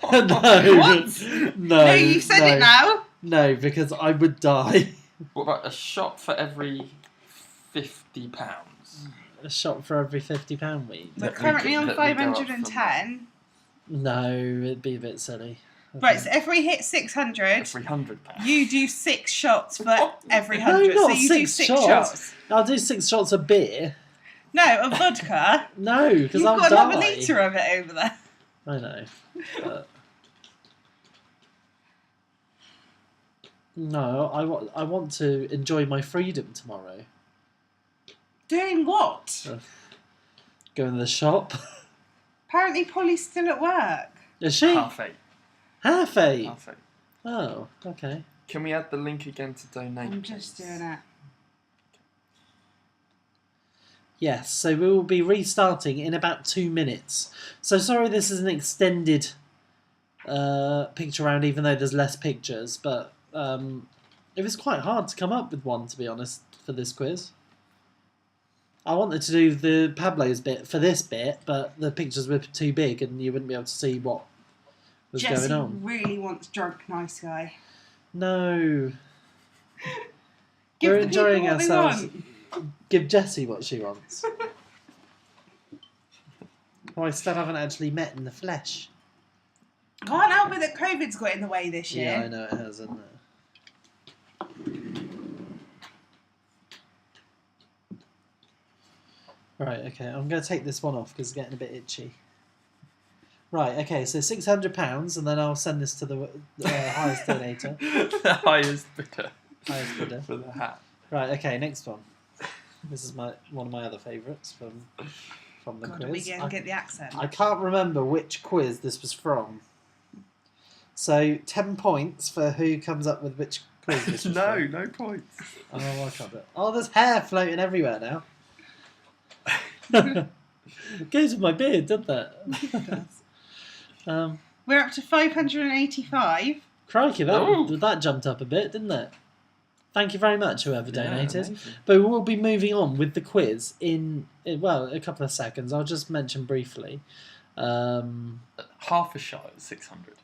S1: What? No, you've said it now.
S2: No, because I would die.
S3: What about a shot for every £50?
S2: A shot for every £50 week.
S1: We're currently on 510.
S2: No, it'd be a bit silly.
S1: Right, so if we hit 600,
S3: every £100.
S1: You do 6 shots for every 100.
S2: No, not
S1: so you do 6 shots.
S2: I'll do 6 shots of beer.
S1: No, of vodka.
S2: No, because
S1: You've
S2: I'll
S1: got
S2: die.
S1: another litre of it over there.
S2: I know. But... No, I want to enjoy my freedom tomorrow.
S1: Doing what?
S2: Going to the shop.
S1: Apparently Polly's still at work.
S2: Is she?
S3: 8:30.
S2: 8:30?
S3: 8:30.
S2: Oh, okay.
S3: Can we add the link again to donate?
S1: I'm just doing it.
S2: Yes, so we will be restarting in about 2 minutes. So sorry this is an extended picture round, even though there's less pictures, but it was quite hard to come up with one, to be honest, for this quiz. I wanted to do the Pablo's bit for this bit, but the pictures were too big and you wouldn't be able to see what was
S1: Jesse
S2: going on.
S1: really wants drunk nice guy.
S2: No.
S1: Give
S2: We're
S1: the people
S2: enjoying
S1: what
S2: ourselves.
S1: They want.
S2: Give Jessie what she wants. Oh, I still haven't actually met in the flesh.
S1: Can't help it that COVID's got in the way this year.
S2: Yeah, I know it has, hasn't it? Right, okay, I'm going to take this one off because it's getting a bit itchy. Right, okay, so £600 and then I'll send this to the highest donator.
S3: The highest bidder.
S2: Highest bidder.
S3: For the hat.
S2: Right, okay, next one. This is one of my other favourites from the
S1: God,
S2: quiz.
S1: are we going to get the accent?
S2: I can't remember which quiz this was from. So, 10 points for who comes up with which quiz this was from.
S3: No points.
S2: Oh, I can't do it. Oh, there's hair floating everywhere now. Goes with my beard, doesn't it?
S1: We're up to 585.
S2: Crikey, that jumped up a bit, didn't it? Thank you very much, whoever donated.
S3: Amazing.
S2: But we'll be moving on with the quiz in a couple of seconds. I'll just mention briefly.
S3: Half a shot at 600.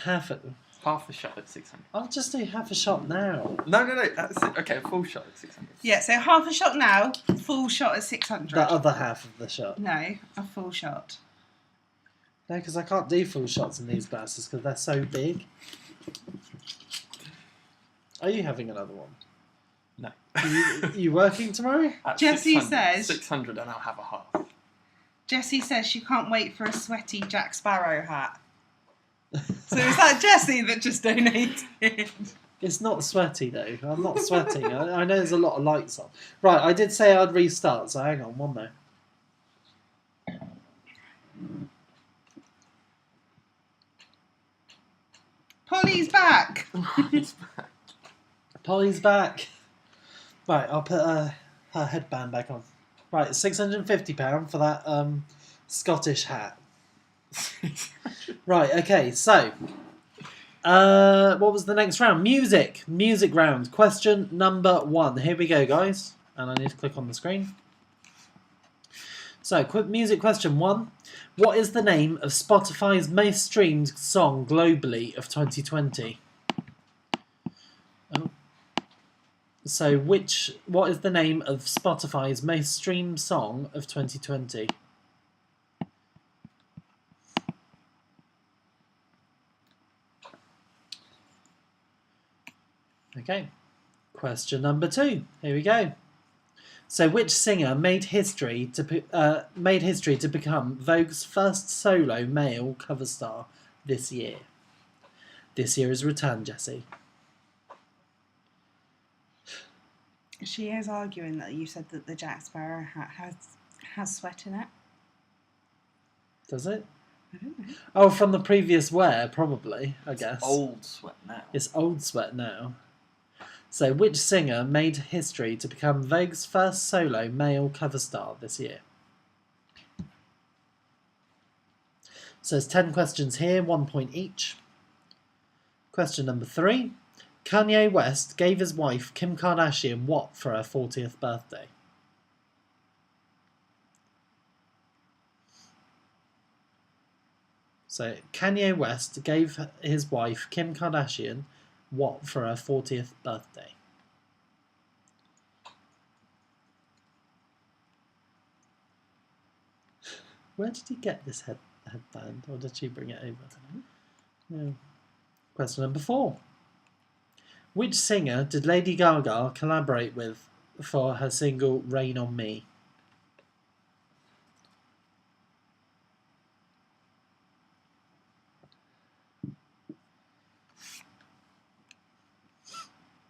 S2: Half
S3: a shot at 600.
S2: I'll just do half a shot now.
S3: No. That's it. Okay, a full shot at 600.
S1: Yeah, so half a shot now, full shot at 600.
S2: The other half of the shot.
S1: No, a full shot.
S2: No, because I can't do full shots in these glasses because they're so big. Are you having another one?
S3: No.
S2: You working tomorrow?
S3: At
S1: Jessie
S3: 600,
S1: says...
S3: 600 and I'll have a half.
S1: Jessie says she can't wait for a sweaty Jack Sparrow hat. So is that Jessie that just donated?
S2: It's not sweaty though. I'm not sweating. I know there's a lot of lights on. Right, I did say I'd restart, so hang on, one more.
S1: Polly's back.
S2: Polly's back. Right, I'll put her headband back on. Right, £650 for that Scottish hat. Right, okay, so what was the next round? Music round. Question number 1. Here we go, guys. And I need to click on the screen. So, quick music question 1. What is the name of Spotify's most streamed song globally of 2020? Oh. So, what is the name of Spotify's most streamed song of 2020? Okay. Question number 2. Here we go. So, which singer made history to become Vogue's first solo male cover star this year? This year is returned, Jessie.
S1: She is arguing that you said that the Jack Sparrow hat has sweat in it.
S2: Does it?
S1: I don't know.
S2: Oh, from the previous wear, probably, I guess.
S3: Old sweat now.
S2: It's old sweat now. So, which singer made history to become Vogue's first solo male cover star this year? So, there's 10 questions here, 1 point each. Question number 3. Kanye West gave his wife Kim Kardashian what for her 40th birthday? So, Kanye West gave his wife Kim Kardashian what for her 40th birthday? Where did he get this headband? Or did she bring it over? No. Question number 4. Which singer did Lady Gaga collaborate with for her single Rain on Me?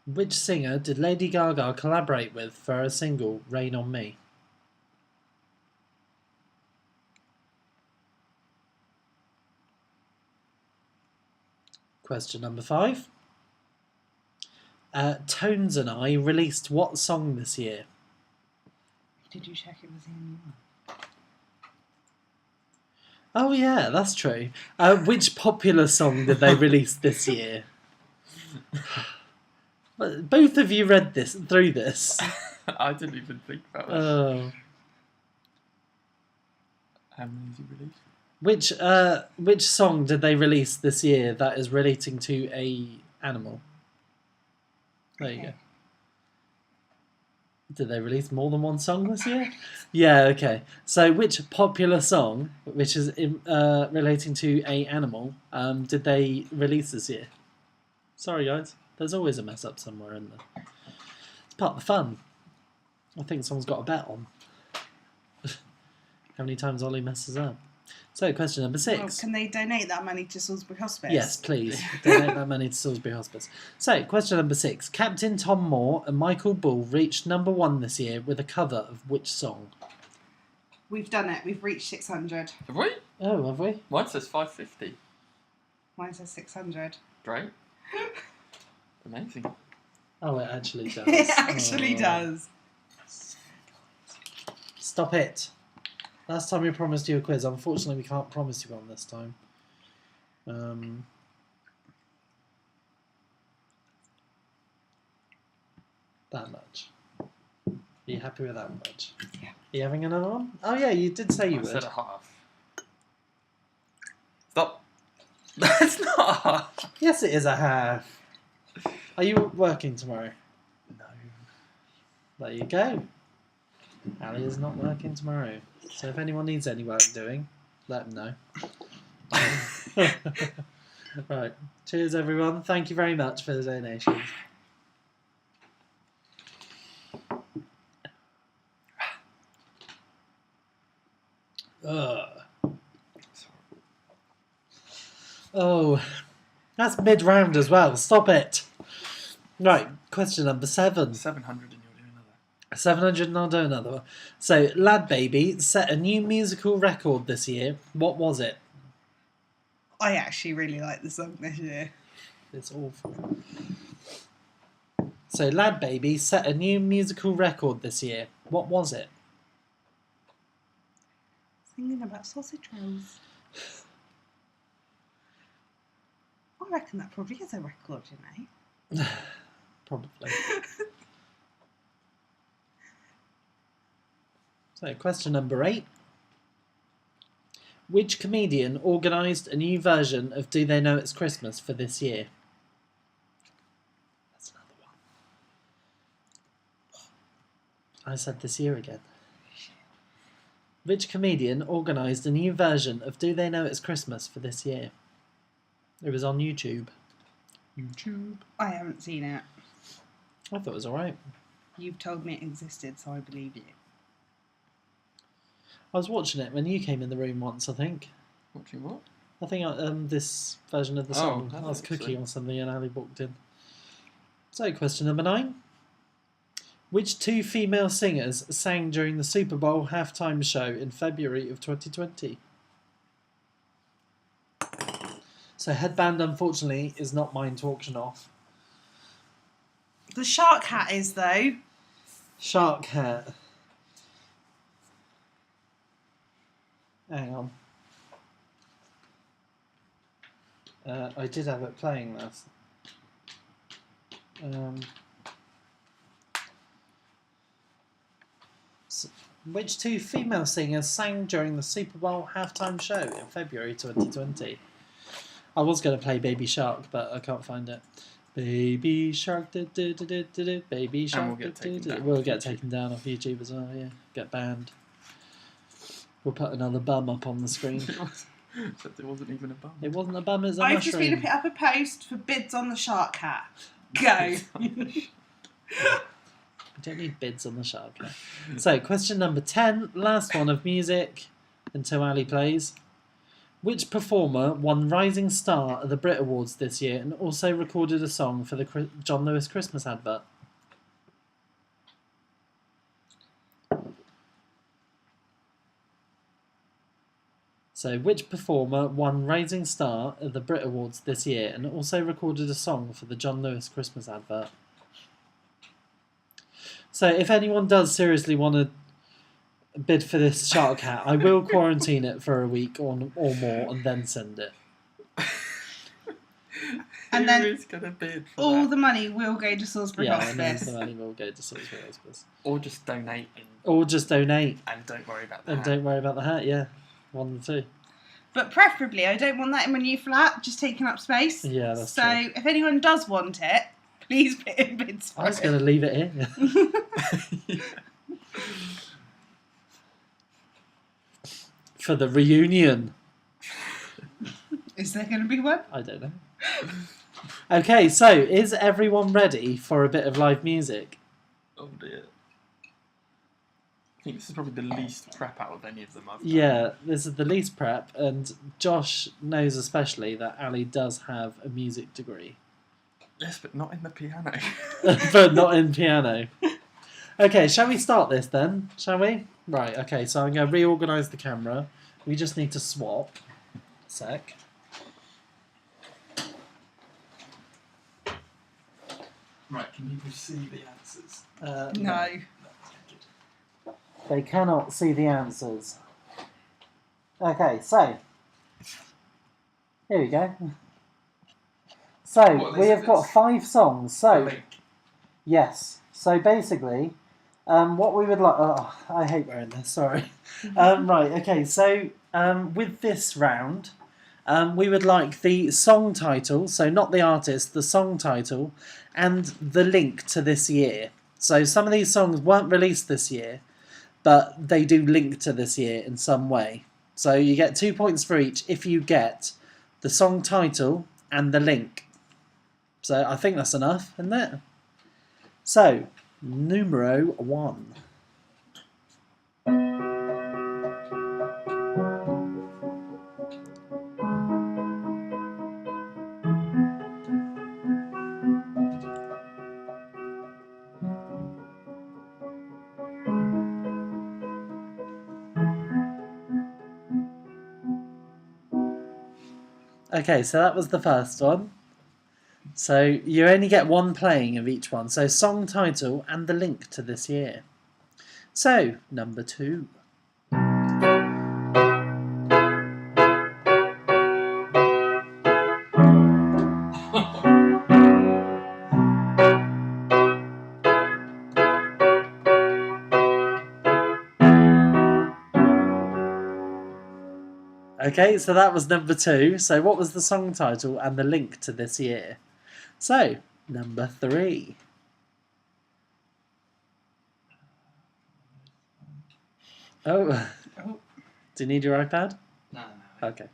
S2: Which singer did Lady Gaga collaborate with for her single Rain on Me? Question number 5. Tones and I released what song this year?
S1: Did you check it was the only one?
S2: Oh yeah, that's true. Which popular song did they release this year? Both of you read through this.
S3: I didn't even think about that.
S2: Oh.
S3: How many did you release?
S2: Which song did they release this year that is relating to a animal? There you go. Did they release more than one song this year? Yeah, okay. So which popular song, which is relating to a animal, did they release this year? Sorry, guys. There's always a mess up somewhere in there. It's part of the fun. I think someone's got a bet on. How many times Ollie messes up? So, question number 6.
S1: Well, can they donate that money to Salisbury Hospice?
S2: Yes, please. Donate that money to Salisbury Hospice. So, question number 6. Captain Tom Moore and Michael Bull reached number 1 this year with a cover of which song?
S1: We've done it. We've reached 600.
S3: Have we?
S2: Oh, have we?
S3: Mine says 550.
S1: Mine says 600.
S3: Great. Amazing.
S2: Oh, it actually does.
S1: It actually does.
S2: Stop it. Last time we promised you a quiz. Unfortunately, we can't promise you one this time. That much. Are you happy with that much?
S1: Yeah.
S2: Are you having another one? Oh yeah, you did say you
S3: I
S2: would.
S3: said a half. Stop. That's not a half.
S2: Yes, it is a half. Are you working tomorrow?
S3: No.
S2: There you go. Ali is not working tomorrow. So if anyone needs any work doing, let them know. Right. Cheers, everyone. Thank you very much for the donations. Oh, that's mid-round as well. Stop it. Right, question number 7.
S3: 700 and you'll do another.
S2: 700 and I'll do another one. So, Lad Baby set a new musical record this year. What was it?
S1: I actually really like the song this year.
S2: It's awful. So, Lad Baby set a new musical record this year. What was it?
S1: Thinking about sausage rolls. I reckon that probably is a record, you know.
S2: Probably. So, question number 8. Which comedian organised a new version of Do They Know It's Christmas for this year? That's another one. I said this year again. Which comedian organised a new version of Do They Know It's Christmas for this year? It was on YouTube. YouTube.
S1: I haven't seen it.
S2: I thought it was alright.
S1: You've told me it existed, so I believe you.
S2: I was watching it when you came in the room once, I think.
S3: Watching what?
S2: I think this version of the song.
S3: Oh,
S2: I was cooking
S3: so.
S2: or something and Ali walked in. So, question number 9. Which 2 female singers sang during the Super Bowl halftime show in February of 2020? So, Headband, unfortunately, is not mine to auction off.
S1: The shark hat is, though.
S2: Shark Hat. Hang on. I did have it playing this. Which 2 female singers sang during the Super Bowl halftime show in February 2020? I was going to play Baby Shark, but I can't find it. Baby Shark, Baby Shark. We'll get taken down off YouTube as well, yeah. Get banned. We'll put another bum up on the screen.
S3: Except it wasn't even a bum.
S2: It wasn't a bum, it was a
S1: I've
S2: mushroom.
S1: just been to put up a post for bids on the shark hat. Go.
S2: We don't need bids on the shark hat. So, question number 10, last one of music, until Ali plays. Which performer won Rising Star at the Brit Awards this year and also recorded a song for the John Lewis Christmas advert? So, which performer won Rising Star at the Brit Awards this year and also recorded a song for the John Lewis Christmas advert? So, if anyone does seriously want to bid for this shark hat, I will quarantine it for a week or more and then send it.
S1: And then
S3: Who's gonna bid for
S1: all
S3: that?
S1: the money will go to Salisbury
S2: Yeah, and then
S1: Hospice.
S2: the money will go to Salisbury Hospice.
S3: Or just donate
S2: Or just donate
S3: and don't worry about that.
S2: and don't worry about the hat, yeah. One of the 2.
S1: But preferably, I don't want that in my new flat, just taking up space.
S2: Yeah, that's
S1: so
S2: true.
S1: if anyone does want it, please put in bids for
S2: I was
S1: it.
S2: going to leave it here. For the reunion.
S1: Is there going to be one?
S2: I don't know. Okay, so is everyone ready for a bit of live music?
S3: Oh dear. I think this is probably the least prep out of any of them I've done.
S2: Yeah, this is the least prep, and Josh knows especially that Ali does have a music degree.
S3: Yes, but not in the piano.
S2: But not in piano. Okay, shall we start this then? Shall we? Right, okay, so I'm going to reorganise the camera. We just need to swap. A sec.
S3: Right, can people see the answers?
S1: No.
S2: They cannot see the answers. Okay, so here we go. So we have got 5 songs. So yes. So basically, what we would like. Oh, I hate wearing this. Sorry. Right. Okay. So with this round, we would like the song title. So not the artist, the song title, and the link to this year. So some of these songs weren't released this year, but they do link to this year in some way. So you get 2 points for each if you get the song title and the link. So I think that's enough, isn't it? So, numero 1. Okay, so that was the first one. So you only get one playing of each one. So song title and the link to this year. So, number 2. Okay, so that was number 2. So what was the song title and the link to this year? So, number 3. Oh. Do you need your iPad?
S3: No.
S2: Okay.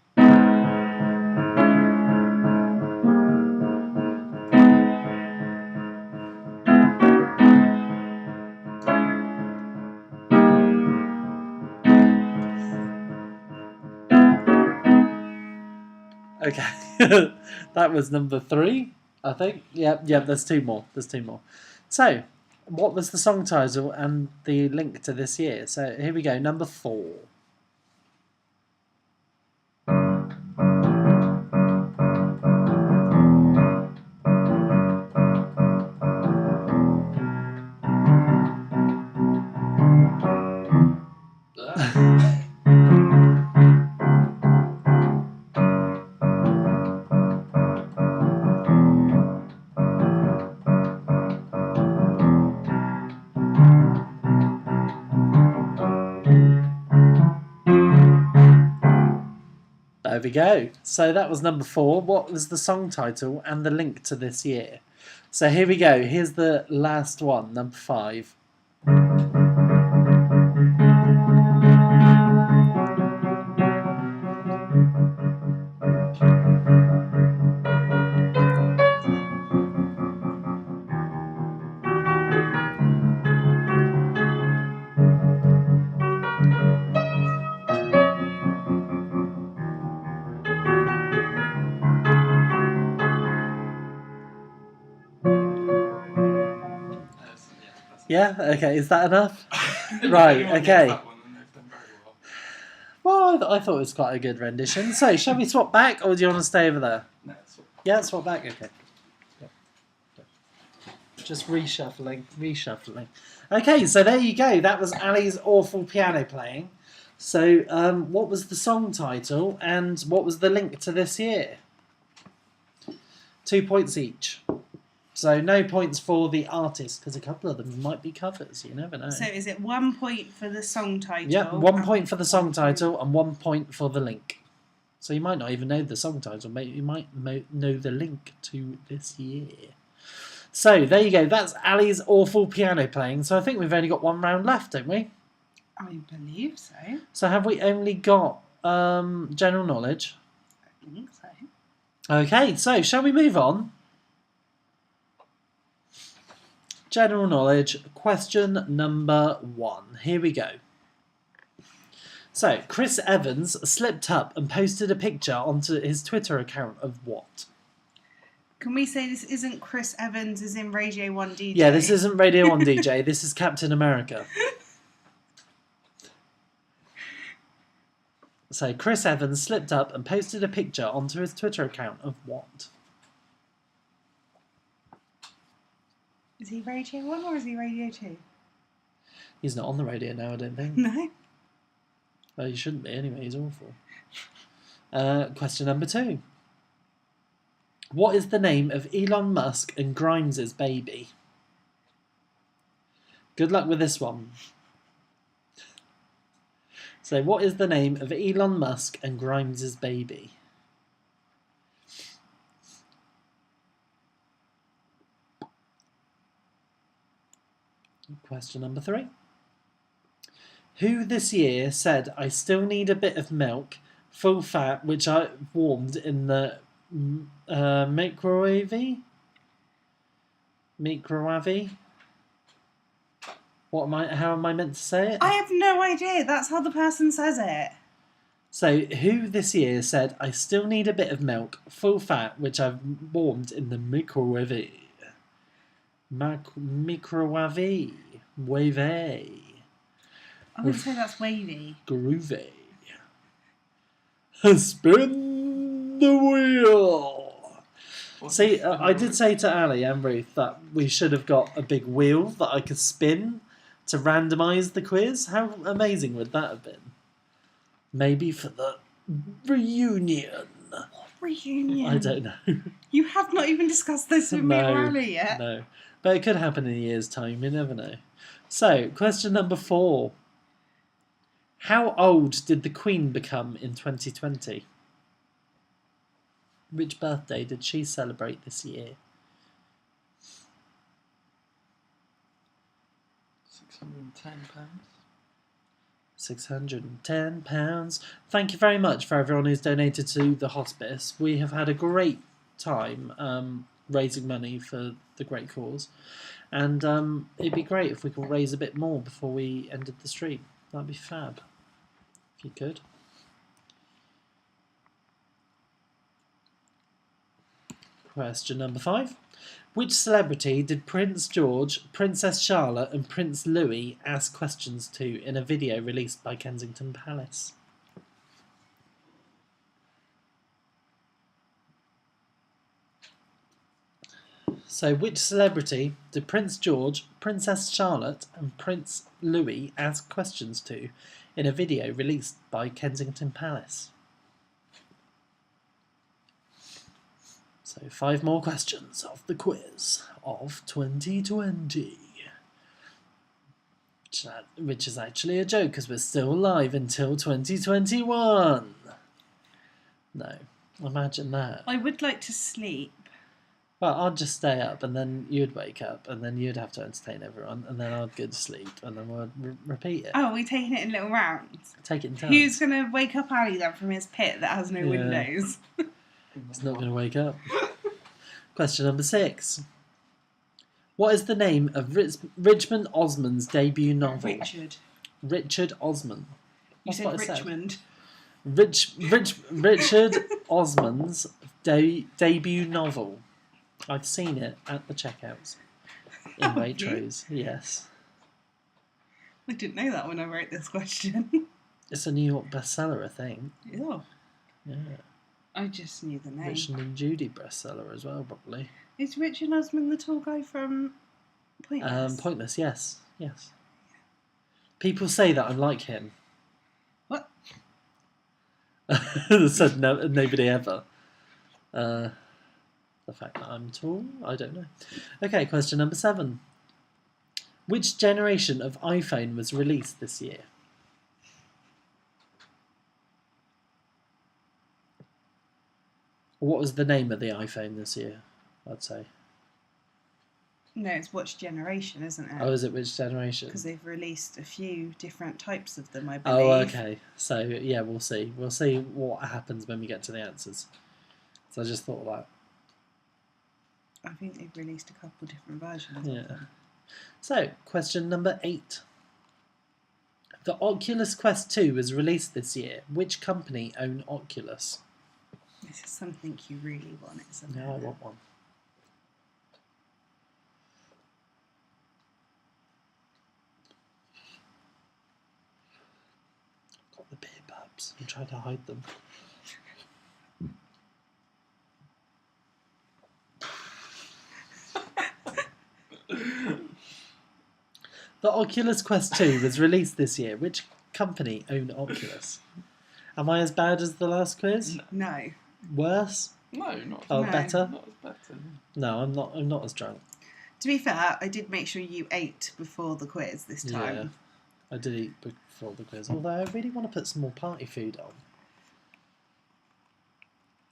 S2: Okay. That was number 3, I think. Yep, there's 2 more. So, what was the song title and the link to this year? So, here we go. Number 4. There we go. So that was number 4. What was the song title and the link to this year? So here we go. Here's the last one, number 5. Yeah? Okay, is that enough? Right, okay. Well, I thought it was quite a good rendition. So, shall we swap back, or do you want to stay over there?
S3: No,
S2: Yeah, swap back? Okay. Just reshuffling. Okay, so there you go. That was Ali's awful piano playing. So, what was the song title, and what was the link to this year? 2 points each. So no points for the artist, because a couple of them might be covers. You never know.
S1: So is it 1 point for the song title?
S2: Yeah, 1 point for the song title and 1 point for the link. So you might not even know the song title, mate. You might know the link to this year. So there you go. That's Ali's awful piano playing. So I think we've only got 1 round left, don't we?
S1: I believe so.
S2: So have we only got general knowledge?
S1: I think so.
S2: Okay, so shall we move on? General knowledge, question number 1. Here we go. So, Chris Evans slipped up and posted a picture onto his Twitter account of what?
S1: Can we say this isn't Chris Evans as in Radio 1 DJ?
S2: Yeah, this isn't Radio 1 DJ, this is Captain America. So, Chris Evans slipped up and posted a picture onto his Twitter account of what?
S1: Is he Radio 1 or is he Radio 2?
S2: He's not on the radio now, I don't think.
S1: No.
S2: Well, he shouldn't be anyway, he's awful. Question number 2. What is the name of Elon Musk and Grimes' baby? Good luck with this one. So, what is the name of Elon Musk and Grimes' baby? Question number 3. Who this year said, I still need a bit of milk, full fat, which I warmed in the microwave? How am I meant to say it?
S1: I have no idea. That's how the person says it.
S2: So, who this year said, I still need a bit of milk, full fat, which I've warmed in the microwave? Microwave. Wavy.
S1: I would say that's wavy.
S2: Groovy. Spin the wheel.
S3: What's
S2: See,
S3: the
S2: I did say to Ali and Ruth that we should have got a big wheel that I could spin to randomise the quiz. How amazing would that have been? Maybe for the reunion.
S1: What reunion?
S2: I don't know.
S1: You have not even discussed this with me or
S2: No,
S1: Ali yet.
S2: no. But it could happen in a year's time, you never know. So, question number 4. How old did the Queen become in 2020? Which birthday did she celebrate this year?
S3: £610.
S2: £610. Thank you very much for everyone who's donated to the hospice. We have had a great time raising money for the great cause. And it'd be great if we could raise a bit more before we ended the stream. That'd be fab. If you could. Question number 5. Which celebrity did Prince George, Princess Charlotte and Prince Louis ask questions to in a video released by Kensington Palace? So, which celebrity did Prince George, Princess Charlotte and Prince Louis ask questions to in a video released by Kensington Palace? So 5 more questions of the quiz of 2020. Which is actually a joke because we're still live until 2021. No, imagine that.
S1: I would like to sleep.
S2: Well, I'd just stay up and then you'd wake up and then you'd have to entertain everyone and then I'd go to sleep and then we'd repeat it.
S1: Oh, are we taking it in little rounds?
S2: Take it in turns.
S1: Who's going to wake up Ali then from his pit that has no windows?
S2: He's not going to wake up. Question number 6. What is the name of Richmond Osman's debut novel? Richard Osman.
S1: You said Richmond.
S2: Richard Osman's debut novel. I've seen it at the checkouts in Waitrose. Yes.
S1: I didn't know that when I wrote this question.
S2: It's a New York bestseller, I think.
S1: Yeah.
S2: Yeah.
S1: I just knew the name.
S2: Richard and Judy bestseller as well, probably.
S1: Is Richard Osman the tall guy from Pointless?
S2: Pointless, yes. Yes. People say that I'm like him.
S1: What?
S2: Said nobody ever. The fact that I'm tall, I don't know. Okay, question number 7. Which generation of iPhone was released this year? What was the name of the iPhone this year, I'd say?
S1: No, it's which generation, isn't it?
S2: Oh, is it which generation?
S1: Because they've released a few different types of them, I believe.
S2: Oh, okay. So, yeah, we'll see. We'll see what happens when we get to the answers. So I just thought of that.
S1: I think they've released a couple different versions of them.
S2: So, question number 8. The Oculus Quest 2 was released this year. Which company own Oculus?
S1: This is something you really want, isn't it?
S2: Yeah, I want one. Got the beer babs. I'm trying to hide them. The Oculus Quest 2 was released this year. Which company owned Oculus? Am I as bad as the last quiz?
S1: No.
S2: Worse?
S3: No, not
S2: Oh,
S1: No.
S2: better?
S3: Not as better.
S2: No, I'm not. I'm not as drunk.
S1: To be fair, I did make sure you ate before the quiz this time.
S2: Yeah, I did eat before the quiz. Although I really want to put some more party food on,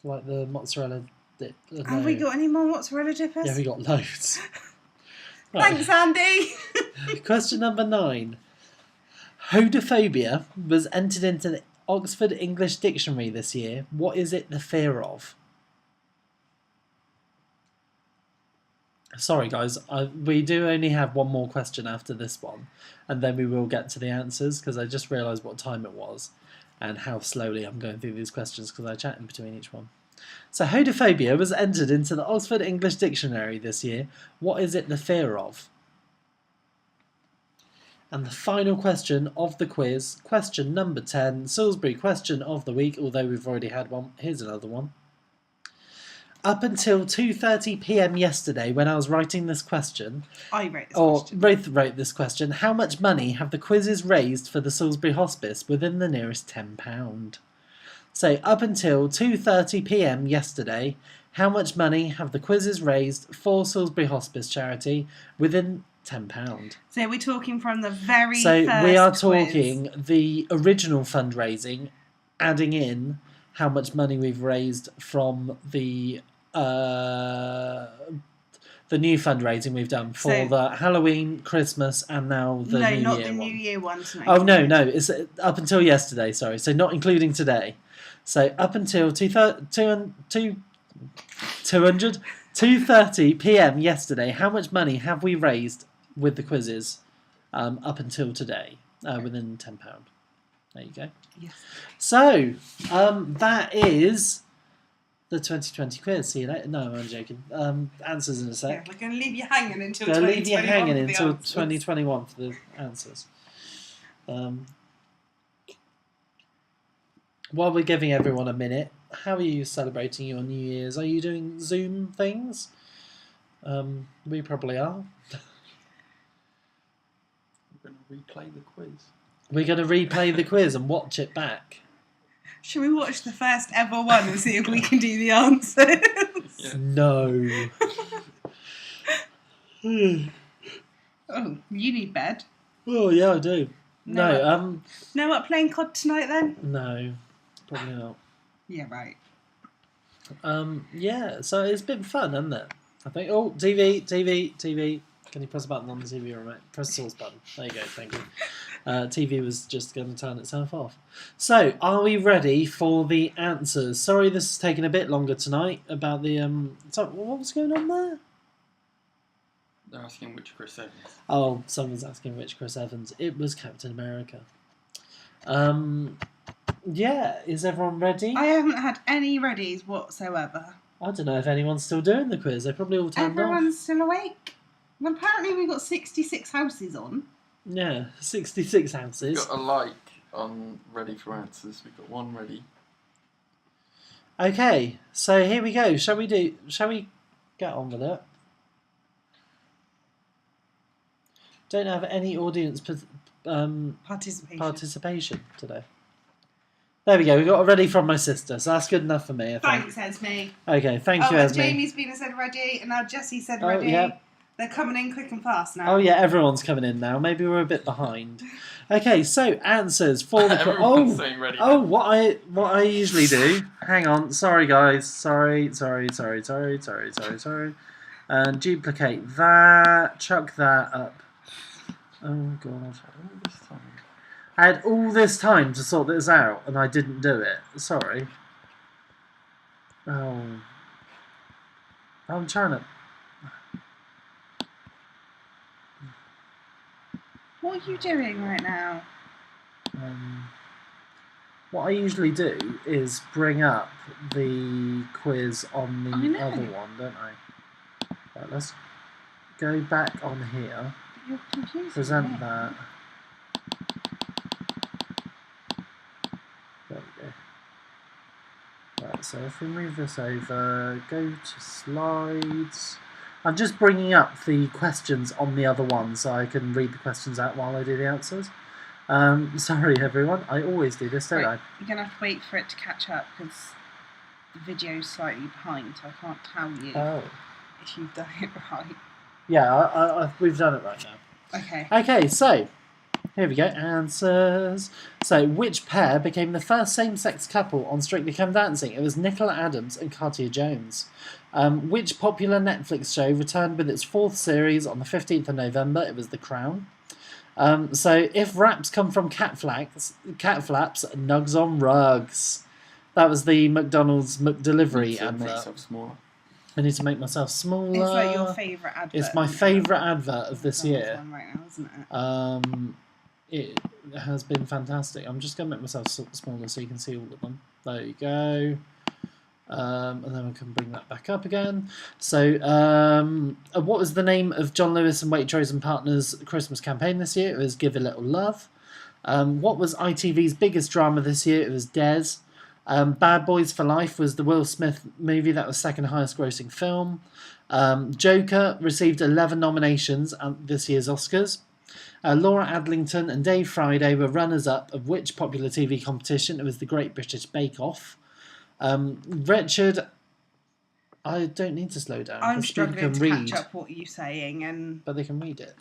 S2: like the mozzarella dip.
S1: Have we got any more mozzarella dippers?
S2: Yeah, we got loads.
S1: Thanks, Andy.
S2: Question number 9. Hodophobia was entered into the Oxford English Dictionary this year. What is it the fear of? Sorry, guys. We do only have one more question after this one, and then we will get to the answers because I just realised what time it was and how slowly I'm going through these questions because I chat in between each one. So, hodophobia was entered into the Oxford English Dictionary this year. What is it the fear of? And the final question of the quiz, question number 10, Salisbury question of the week, although we've already had one. Here's another one. up until 2:30 p.m. yesterday, when I was writing this question,
S1: Ruth
S2: wrote this question, how much money have the quizzes raised for the Salisbury Hospice within the nearest £10? So, up until 2:30 p.m. yesterday, how much money have the quizzes raised for Salisbury Hospice charity within £10?
S1: So we're talking from the very
S2: so
S1: first
S2: we are
S1: quiz.
S2: talking the original fundraising, adding in how much money we've raised from the new fundraising we've done for the Halloween, Christmas, and now the New Year one.
S1: No, not the New Year one.
S2: Oh, no, it's up until yesterday, sorry. So not including today. So up until 2:30 p.m. yesterday, how much money have we raised with the quizzes up until today within £10? There you go.
S1: Yes.
S2: So that is the 2020 quiz. See you later. No, I'm joking. Answers in a sec.
S1: Yeah, we're going to leave you hanging until
S2: 2021 for the answers. While we're giving everyone a minute, how are you celebrating your New Year's? Are you doing Zoom things? We probably are.
S3: We're going to replay the quiz.
S2: We're going to replay the quiz and watch it back.
S1: Should we watch the first ever one and see if we can do the answers?
S2: Yeah. No.
S1: Oh, you need bed.
S2: Oh, yeah, I do. No,
S1: what, playing COD tonight then?
S2: No, probably not.
S1: Yeah, right.
S2: Yeah, so it's been fun, hasn't it? I think. Oh, TV. Can you press a button on the TV remote? Press the source button. There you go, thank you. TV was just going to turn itself off. So, are we ready for the answers? Sorry this has taken a bit longer tonight about the... So, what was going on there?
S3: They're asking which Chris Evans.
S2: Oh, someone's asking which Chris Evans. It was Captain America. Yeah, is everyone ready?
S1: I haven't had any readies whatsoever.
S2: I don't know if anyone's still doing the quiz. They probably all turned off.
S1: Everyone's still awake. Well, apparently we've got 66 houses on.
S2: Yeah, 66 houses.
S3: We've got a like on ready for answers. We've got one ready.
S2: Okay, so here we go. Shall we get on with it? Don't have any audience participation today. There we go. We got it ready from my sister, so that's good enough for me.
S1: Thanks, Esme.
S2: Okay, thank you, Esme.
S1: Jamie's been said ready, and now Jessie said ready.
S2: Yeah.
S1: They're coming in quick and fast now.
S2: Oh yeah, everyone's coming in now. Maybe we're a bit behind. Okay, so answers for the
S3: saying ready.
S2: What I usually do. Hang on, sorry guys. Sorry. And duplicate that. Chuck that up. Oh god. I had all this time to sort this out, and I didn't do it. Sorry. Oh. I'm trying to...
S1: What are you doing right now?
S2: What I usually do is bring up the quiz on the other one, don't I? Right, let's go back on here.
S1: You're confusing
S2: present
S1: me.
S2: That. There we go. Right, so if we move this over, go to slides. I'm just bringing up the questions on the other one so I can read the questions out while I do the answers. Sorry everyone, I always do this, don't I?
S1: You're going to have to wait for it to catch up because the video's slightly behind, so I can't tell you if you've done it right.
S2: Yeah, we've done it right now.
S1: Okay.
S2: Okay, so here we go. Answers. So, which pair became the first same-sex couple on Strictly Come Dancing? It was Nicola Adams and Cartier Jones. Which popular Netflix show returned with its 4th series on the 15th of November? It was The Crown. So, if raps come from cat flaps, nugs on rugs. That was the McDonald's McDelivery advert.
S3: Make yourself smaller.
S2: I need to make myself smaller.
S1: It's like your favourite advert.
S2: It's my favourite advert of this year.
S1: One right now, isn't
S2: It
S1: it?
S2: has been fantastic. I'm just going to make myself smaller so you can see all of them. There you go. And then we can bring that back up again. So, what was the name of John Lewis and Waitrose and Partners' Christmas campaign this year? It was Give a Little Love. What was ITV's biggest drama this year? It was Des. Bad Boys for Life was the Will Smith movie that was second highest grossing film. Joker received 11 nominations at this year's Oscars. Laura Adlington and Dave Friday were runners-up of which popular TV competition? It was the Great British Bake Off. Richard, I don't need to slow down.
S1: I'm struggling to catch up what you're saying,
S2: but they can read it.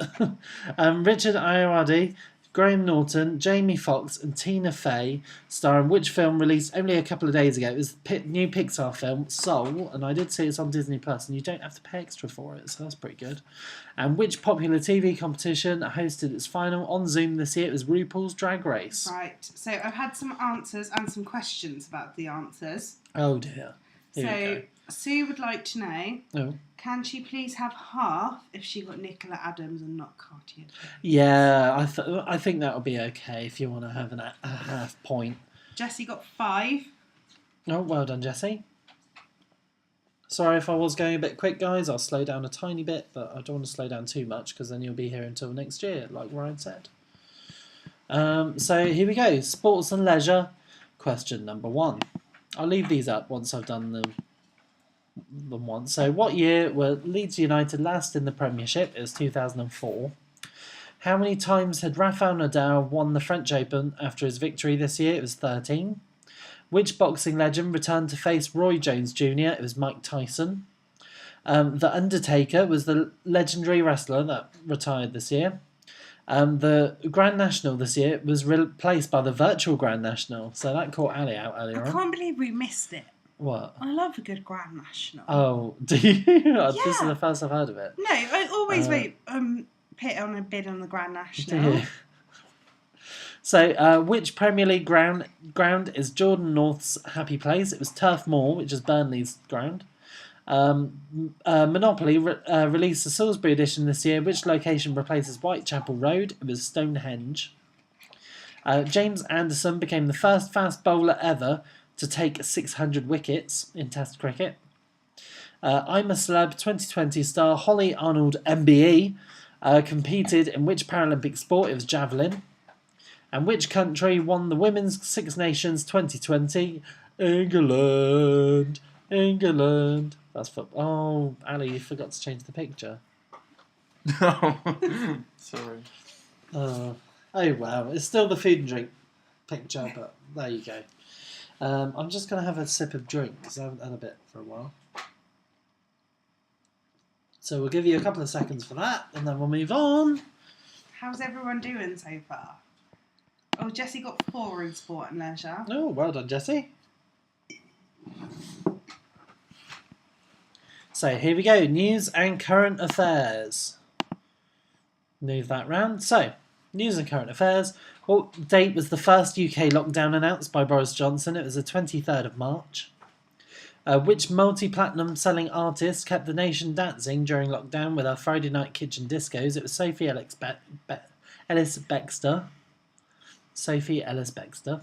S2: Richard Ayoade, Graham Norton, Jamie Foxx and Tina Fey star in which film released only a couple of days ago? It was the new Pixar film, Soul, and I did see it's on Disney Plus, and you don't have to pay extra for it, so that's pretty good. And which popular TV competition hosted its final on Zoom this year? It was RuPaul's Drag Race.
S1: Right, so I've had some answers and some questions about the answers.
S2: Oh dear. Here we go.
S1: Sue would like to know, can she please have half if she got Nicola Adams and not Cartier?
S2: Yeah, I think that would be okay if you want to have a half point.
S1: Jessie got 5.
S2: Oh, well done, Jessie. Sorry if I was going a bit quick, guys. I'll slow down a tiny bit, but I don't want to slow down too much because then you'll be here until next year, like Ryan said. So here we go. Sports and leisure. Question number 1. I'll leave these up once I've done them once. So what year were Leeds United last in the Premiership? It was 2004. How many times had Rafael Nadal won the French Open after his victory this year? It was 13. Which boxing legend returned to face Roy Jones Jr.? It was Mike Tyson. The Undertaker was the legendary wrestler that retired this year. The Grand National this year was replaced by the virtual Grand National, so that caught Ali out earlier on.
S1: I can't believe we missed it.
S2: What?
S1: I love a good Grand National.
S2: Oh, do you?
S1: Yeah.
S2: This is the first I've heard of it.
S1: No, I always pit on a bid on the Grand National.
S2: So, which Premier League ground is Jordan North's happy place? It was Turf Moor, which is Burnley's ground. Monopoly released the Salisbury edition this year. Which location replaces Whitechapel Road? It was Stonehenge. James Anderson became the first fast bowler ever to take 600 wickets in Test cricket. I'm a Celeb 2020 star Holly Arnold MBE competed in which Paralympic sport? It was javelin. And which country won the Women's Six Nations 2020? England. England. That's football. Oh, Ali, you forgot to change the picture.
S3: No. Sorry.
S2: Oh, well. It's still the food and drink picture, but there you go. I'm just going to have a sip of drink because I haven't had a bit for a while. So we'll give you a couple of seconds for that and then we'll move on.
S1: How's everyone doing so far? Oh, Jessie got 4 in sport and leisure.
S2: Oh, well done, Jessie. So here we go. News and current affairs. Move that round. So, news and current affairs. What date was the first UK lockdown announced by Boris Johnson? It was the 23rd of March. Which multi-platinum selling artist kept the nation dancing during lockdown with her Friday night kitchen discos? It was Sophie Ellis Bextor. Sophie Ellis Bextor.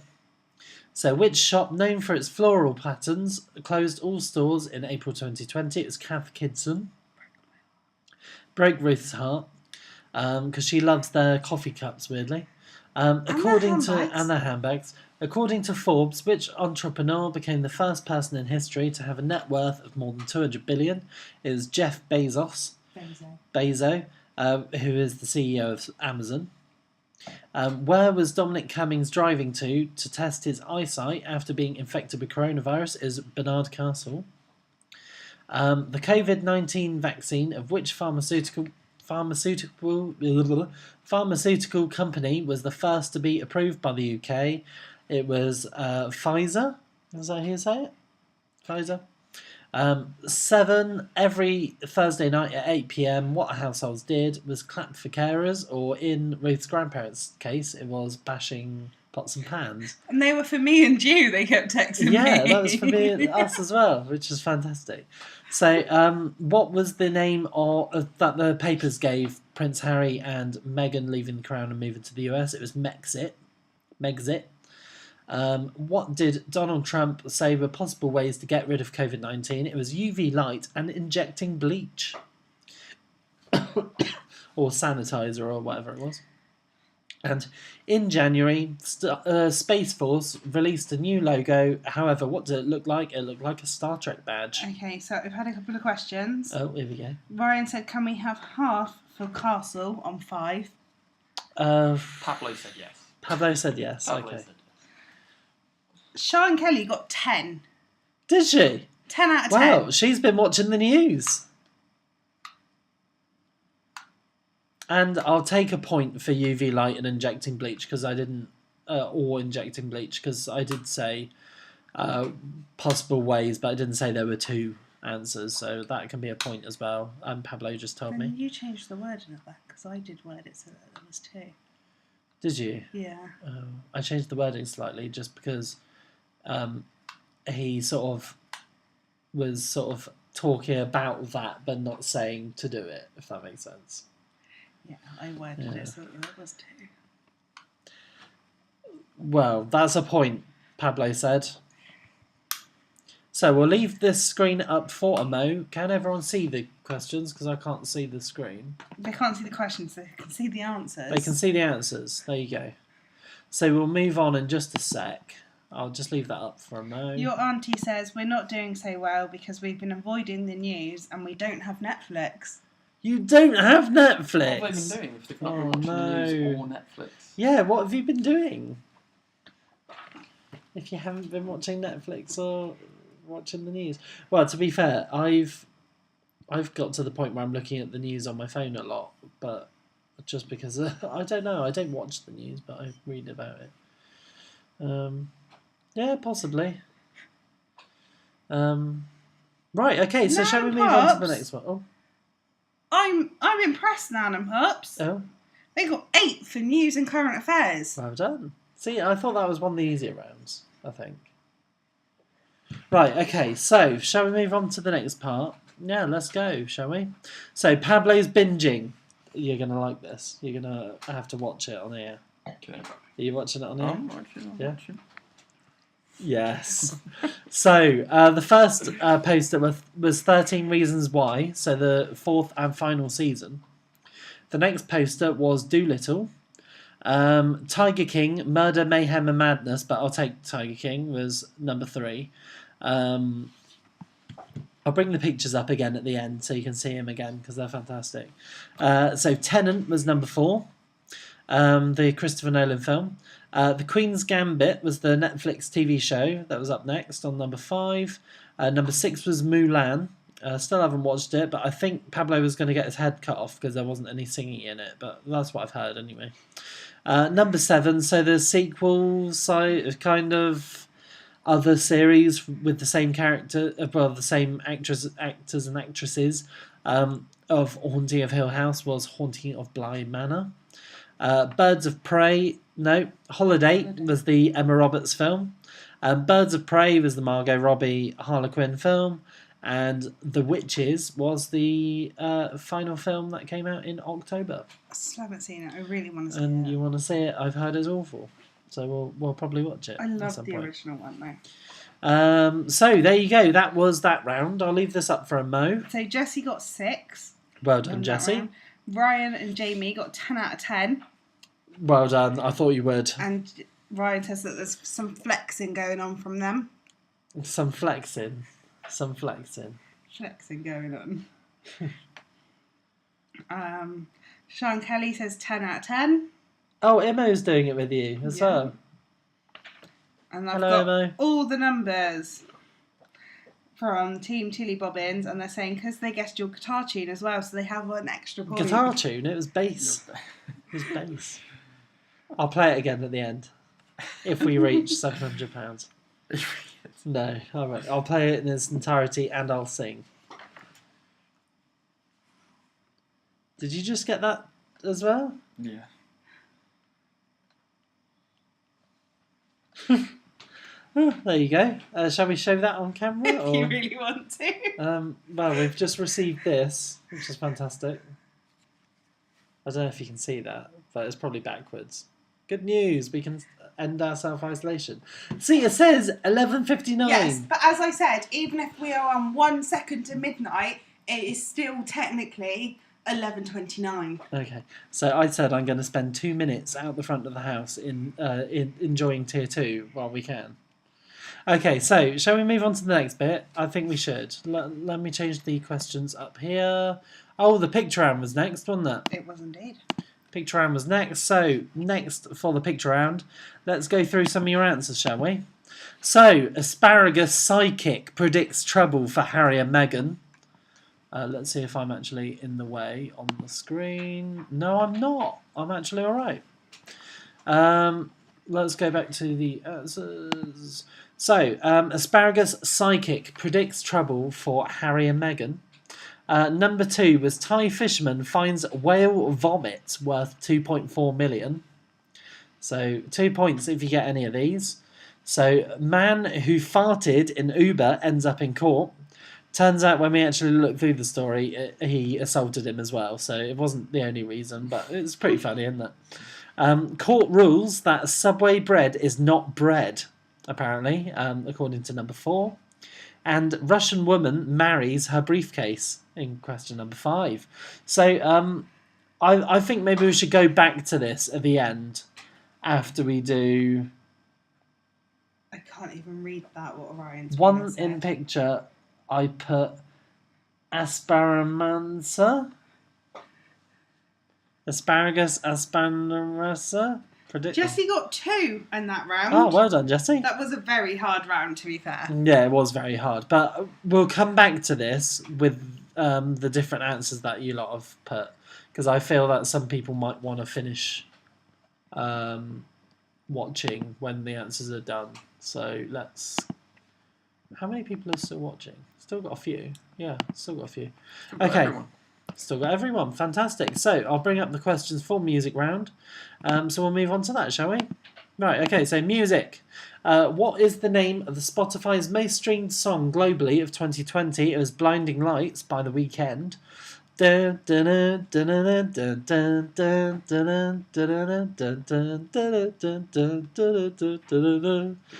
S2: So, which shop known for its floral patterns closed all stores in April 2020? It was Kath Kidson. Broke Ruth's heart because she loves their coffee cups, weirdly. According to their handbags. According to Forbes, which entrepreneur became the first person in history to have a net worth of more than 200 billion? It was Jeff Bezos. Bezos, who is the CEO of Amazon. Where was Dominic Cummings driving to test his eyesight after being infected with coronavirus? Is Bernard Castle. The COVID-19 vaccine of which pharmaceutical company was the first to be approved by the UK? It was Pfizer. Is that how you say it? Pfizer. 7 every Thursday night at 8 p.m. What households did was clap for carers, or in Ruth's grandparents' case, it was bashing pots and pans.
S1: And they were for me and you, they kept texting me.
S2: Yeah, that was for me and us as well, which is fantastic. So, what was the name that the papers gave Prince Harry and Meghan leaving the crown and moving to the US? It was Megxit. What did Donald Trump say were possible ways to get rid of COVID-19? It was UV light and injecting bleach. Or sanitizer or whatever it was. And in January, Space Force released a new logo. However, what did it look like? It looked like a Star Trek badge.
S1: Okay, so we've had a couple of questions.
S2: Oh, here we go.
S1: Ryan said, can we have half for Castle on 5?
S3: Pablo said yes.
S2: Pablo said yes.
S3: Pablo
S2: Okay.
S3: said yes.
S1: Sean Kelly got 10.
S2: Did she?
S1: 10 out of 10.
S2: Wow, she's been watching the news. And I'll take a point for UV light and injecting bleach because I didn't, or injecting bleach because I did say possible ways, but I didn't say there were 2 answers, so that can be a point as well. Pablo just told me.
S1: You changed the wording of that because I did word it so that there was 2.
S2: Did you?
S1: Yeah.
S2: I changed the wording slightly just because he was talking about that but not saying to do it, if that makes sense.
S1: Yeah, I worded it so that there was 2.
S2: Well, that's a point, Pablo said. So we'll leave this screen up for a mo. Can everyone see the questions? Because I can't see the screen.
S1: They can't see the questions, they can see the answers.
S2: They can see the answers. There you go. So we'll move on in just a sec. I'll just leave that up for a mo.
S1: Your auntie says we're not doing so well because we've been avoiding the news and we don't have Netflix.
S2: You don't have Netflix?
S3: What have they been doing if they've not been watching
S2: no.
S3: the news or Netflix?
S2: Yeah, what have you been doing? If you haven't been watching Netflix or watching the news. Well, to be fair, I've got to the point where I'm looking at the news on my phone a lot, but just because I don't know, I don't watch the news, but I read about it. Yeah, possibly. Right, okay, so shall we move on to the next one? Oh.
S1: I'm impressed, Nan and Pups.
S2: Oh.
S1: They got 8 for news and current affairs.
S2: Well done. See, I thought that was one of the easier rounds, I think. Right, okay, so shall we move on to the next part? Yeah, let's go, shall we? So, Pablo's binging. You're going to like this. You're going to have to watch it on here.
S3: Okay.
S2: Are you watching it on here?
S3: I'm watching.
S2: Yes. So, the first poster was 13 Reasons Why, so the 4th and final season. The next poster was Doolittle. Tiger King, Murder, Mayhem and Madness, but I'll take Tiger King, was number 3. I'll bring the pictures up again at the end so you can see them again because they're fantastic. So Tenant was number 4, the Christopher Nolan film. The Queen's Gambit was the Netflix TV show that was up next on number 5. Number 6 was Mulan. Still haven't watched it, but I think Pablo was going to get his head cut off because there wasn't any singing in it, but that's what I've heard anyway. Number 7, so the sequel kind of other series with the same character, well, the same actors and actresses of Haunting of Hill House was Haunting of Bly Manor. Birds of Prey, no, Holiday was the Emma Roberts film. Birds of Prey was the Margot Robbie Harlequin film. And The Witches was the final film that came out in October.
S1: I still haven't seen it. I really want to see it.
S2: And you want to see it? I've heard it's awful. So we'll probably watch it.
S1: I love the original one though.
S2: So there you go. That was that round. I'll leave this up for a mo.
S1: So Jessie got 6.
S2: Well done, Jessie.
S1: Ryan and Jamie got 10 out of 10.
S2: Well done. I thought you would.
S1: And Ryan says that there's some flexing going on from them.
S2: Some flexing.
S1: Flexing going on. Sean Kelly says 10 out of 10.
S2: Oh, Immo's doing it with you as well.
S1: And I've got all the numbers from Team Tilly Bobbins, and they're saying because they guessed your guitar tune as well, so they have an extra point.
S2: Guitar tune? It was bass. It was bass. I'll play it again at the end if we reach £700. No, all right. I'll play it in its entirety and I'll sing. Did you just get that as well?
S3: Yeah.
S2: Oh, there you go. Shall we show that on camera?
S1: If you really want to.
S2: Well, we've just received this, which is fantastic. I don't know if you can see that, but it's probably backwards. Good news. We can end our self-isolation. See, it says 11:59.
S1: Yes, but as I said, even if we are on 1 second to midnight, it is still technically 11:29.
S2: Okay, so I said I'm going to spend 2 minutes out the front of the house in enjoying tier 2 while we can. Okay, so shall we move on to the next bit? I think we should. Let me change the questions up here. Oh, the picture round was next, wasn't it?
S1: It was indeed.
S2: Picture round was next. So, next for the picture round, let's go through some of your answers, shall we? So, asparagus psychic predicts trouble for Harry and Meghan. Let's see if I'm actually in the way on the screen. No, I'm not. I'm actually all right. Let's go back to the answers. So, asparagus psychic predicts trouble for Harry and Meghan. Number 2 was Thai fisherman finds whale vomit worth 2.4 million. So 2 points if you get any of these. So man who farted in Uber ends up in court. Turns out when we actually look through the story, he assaulted him as well. So it wasn't the only reason, but it's pretty funny, isn't it? Court rules that Subway bread is not bread, apparently, according to number 4. And Russian woman marries her briefcase in question number 5. So I think maybe we should go back to this at the end after we do...
S1: I can't even read that, what Orion's
S2: one in picture, I put asparamancer. Asparagus asparamancer.
S1: Jessie got 2 in that round.
S2: Oh, well done, Jessie.
S1: That was a very hard round, to be fair.
S2: Yeah, it was very hard. But we'll come back to this with the different answers that you lot have put. Because I feel that some people might want to finish watching when the answers are done. So let's... How many people are still watching? Still got a few. Yeah, still got a few. Okay. Still got everyone. Fantastic. So I'll bring up the questions for music round. So we'll move on to that, shall we? Right, okay, so music. What is the name of the Spotify's most streamed song globally of 2020? It was Blinding Lights by The Weeknd. The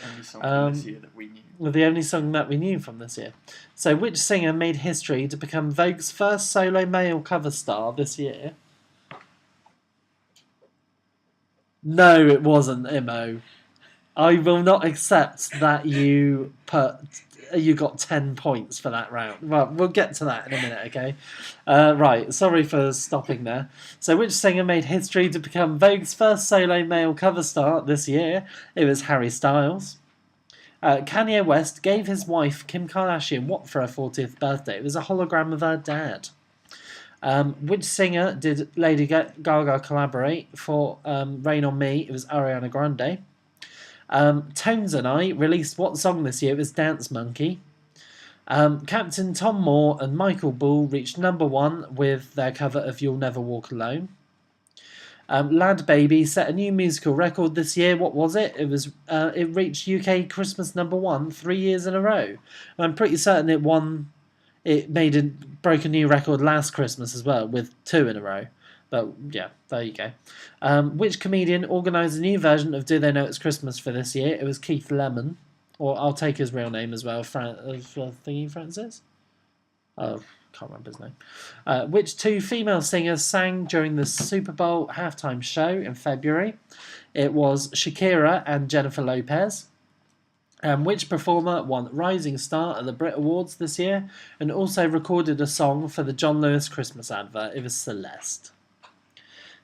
S3: only song from this year that we knew.
S2: The only song that we knew from this year. So, which singer made history to become Vogue's first solo male cover star this year? No, it wasn't Imo. I will not accept that you got 10 points for that round. Well, we'll get to that in a minute, okay? Right, sorry for stopping there. So, which singer made history to become Vogue's first solo male cover star this year? It was Harry Styles. Kanye West gave his wife Kim Kardashian what for her 40th birthday? It was a hologram of her dad. Which singer did Lady Gaga collaborate for Rain on Me? It was Ariana Grande. Tones and I released what song this year? It was Dance Monkey. Captain Tom Moore and Michael Bull reached number 1 with their cover of You'll Never Walk Alone. Lad Baby set a new musical record this year. What was it? It was it reached UK Christmas number 1 3 years in a row. I'm pretty certain it won. It broke a new record last Christmas as well with 2 in a row. But yeah, there you go. Which comedian organised a new version of Do They Know It's Christmas for this year? It was Keith Lemon, or I'll take his real name as well. Thingy Francis. Oh, can't remember his name. Which 2 female singers sang during the Super Bowl halftime show in February? It was Shakira and Jennifer Lopez. Which performer won Rising Star at the Brit Awards this year and also recorded a song for the John Lewis Christmas advert? It was Celeste.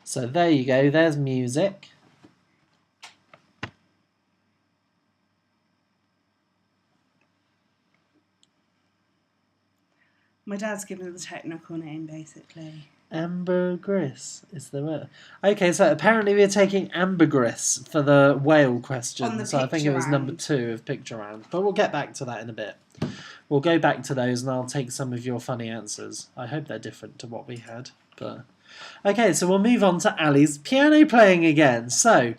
S2: So there you go, there's music.
S1: My dad's given it the technical name, basically.
S2: Ambergris is the word. Okay, so apparently we're taking ambergris for the whale question. So I think it was number 2 of picture round. But we'll get back to that in a bit. We'll go back to those and I'll take some of your funny answers. I hope they're different to what we had. But okay, so we'll move on to Ali's piano playing again. So,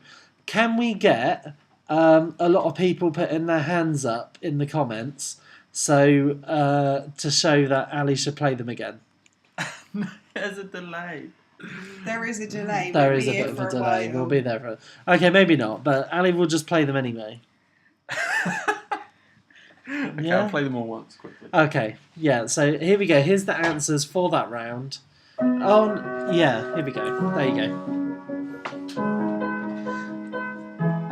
S2: can we get a lot of people putting their hands up in the comments to show that Ali should play them again?
S3: There's a delay.
S1: There is a delay.
S2: There is a bit of a delay. We'll be there for... Okay, maybe not, but Ali will just play them anyway.
S3: Okay, yeah? I'll play them all once quickly.
S2: Okay, yeah, so here we go. Here's the answers for that round. Oh, yeah, here we go. There you go.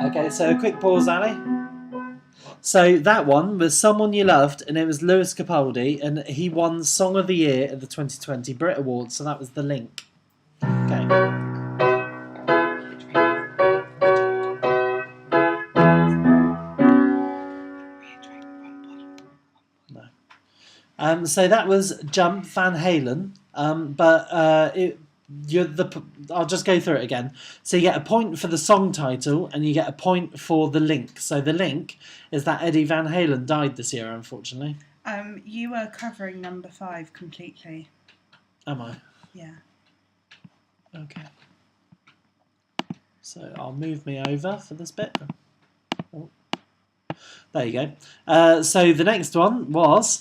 S2: Okay, so a quick pause, Ali. So that one was Someone You Loved, and it was Lewis Capaldi, and he won Song of the Year at the 2020 Brit Awards, so that was The Link. Okay. No. So that was Jump Van Halen, I'll just go through it again. So you get a point for the song title, and you get a point for the link. So the link is that Eddie Van Halen died this year, unfortunately.
S1: You were covering number 5 completely.
S2: Am I?
S1: Yeah.
S2: Okay. So I'll move me over for this bit. Oh. There you go. So the next one was...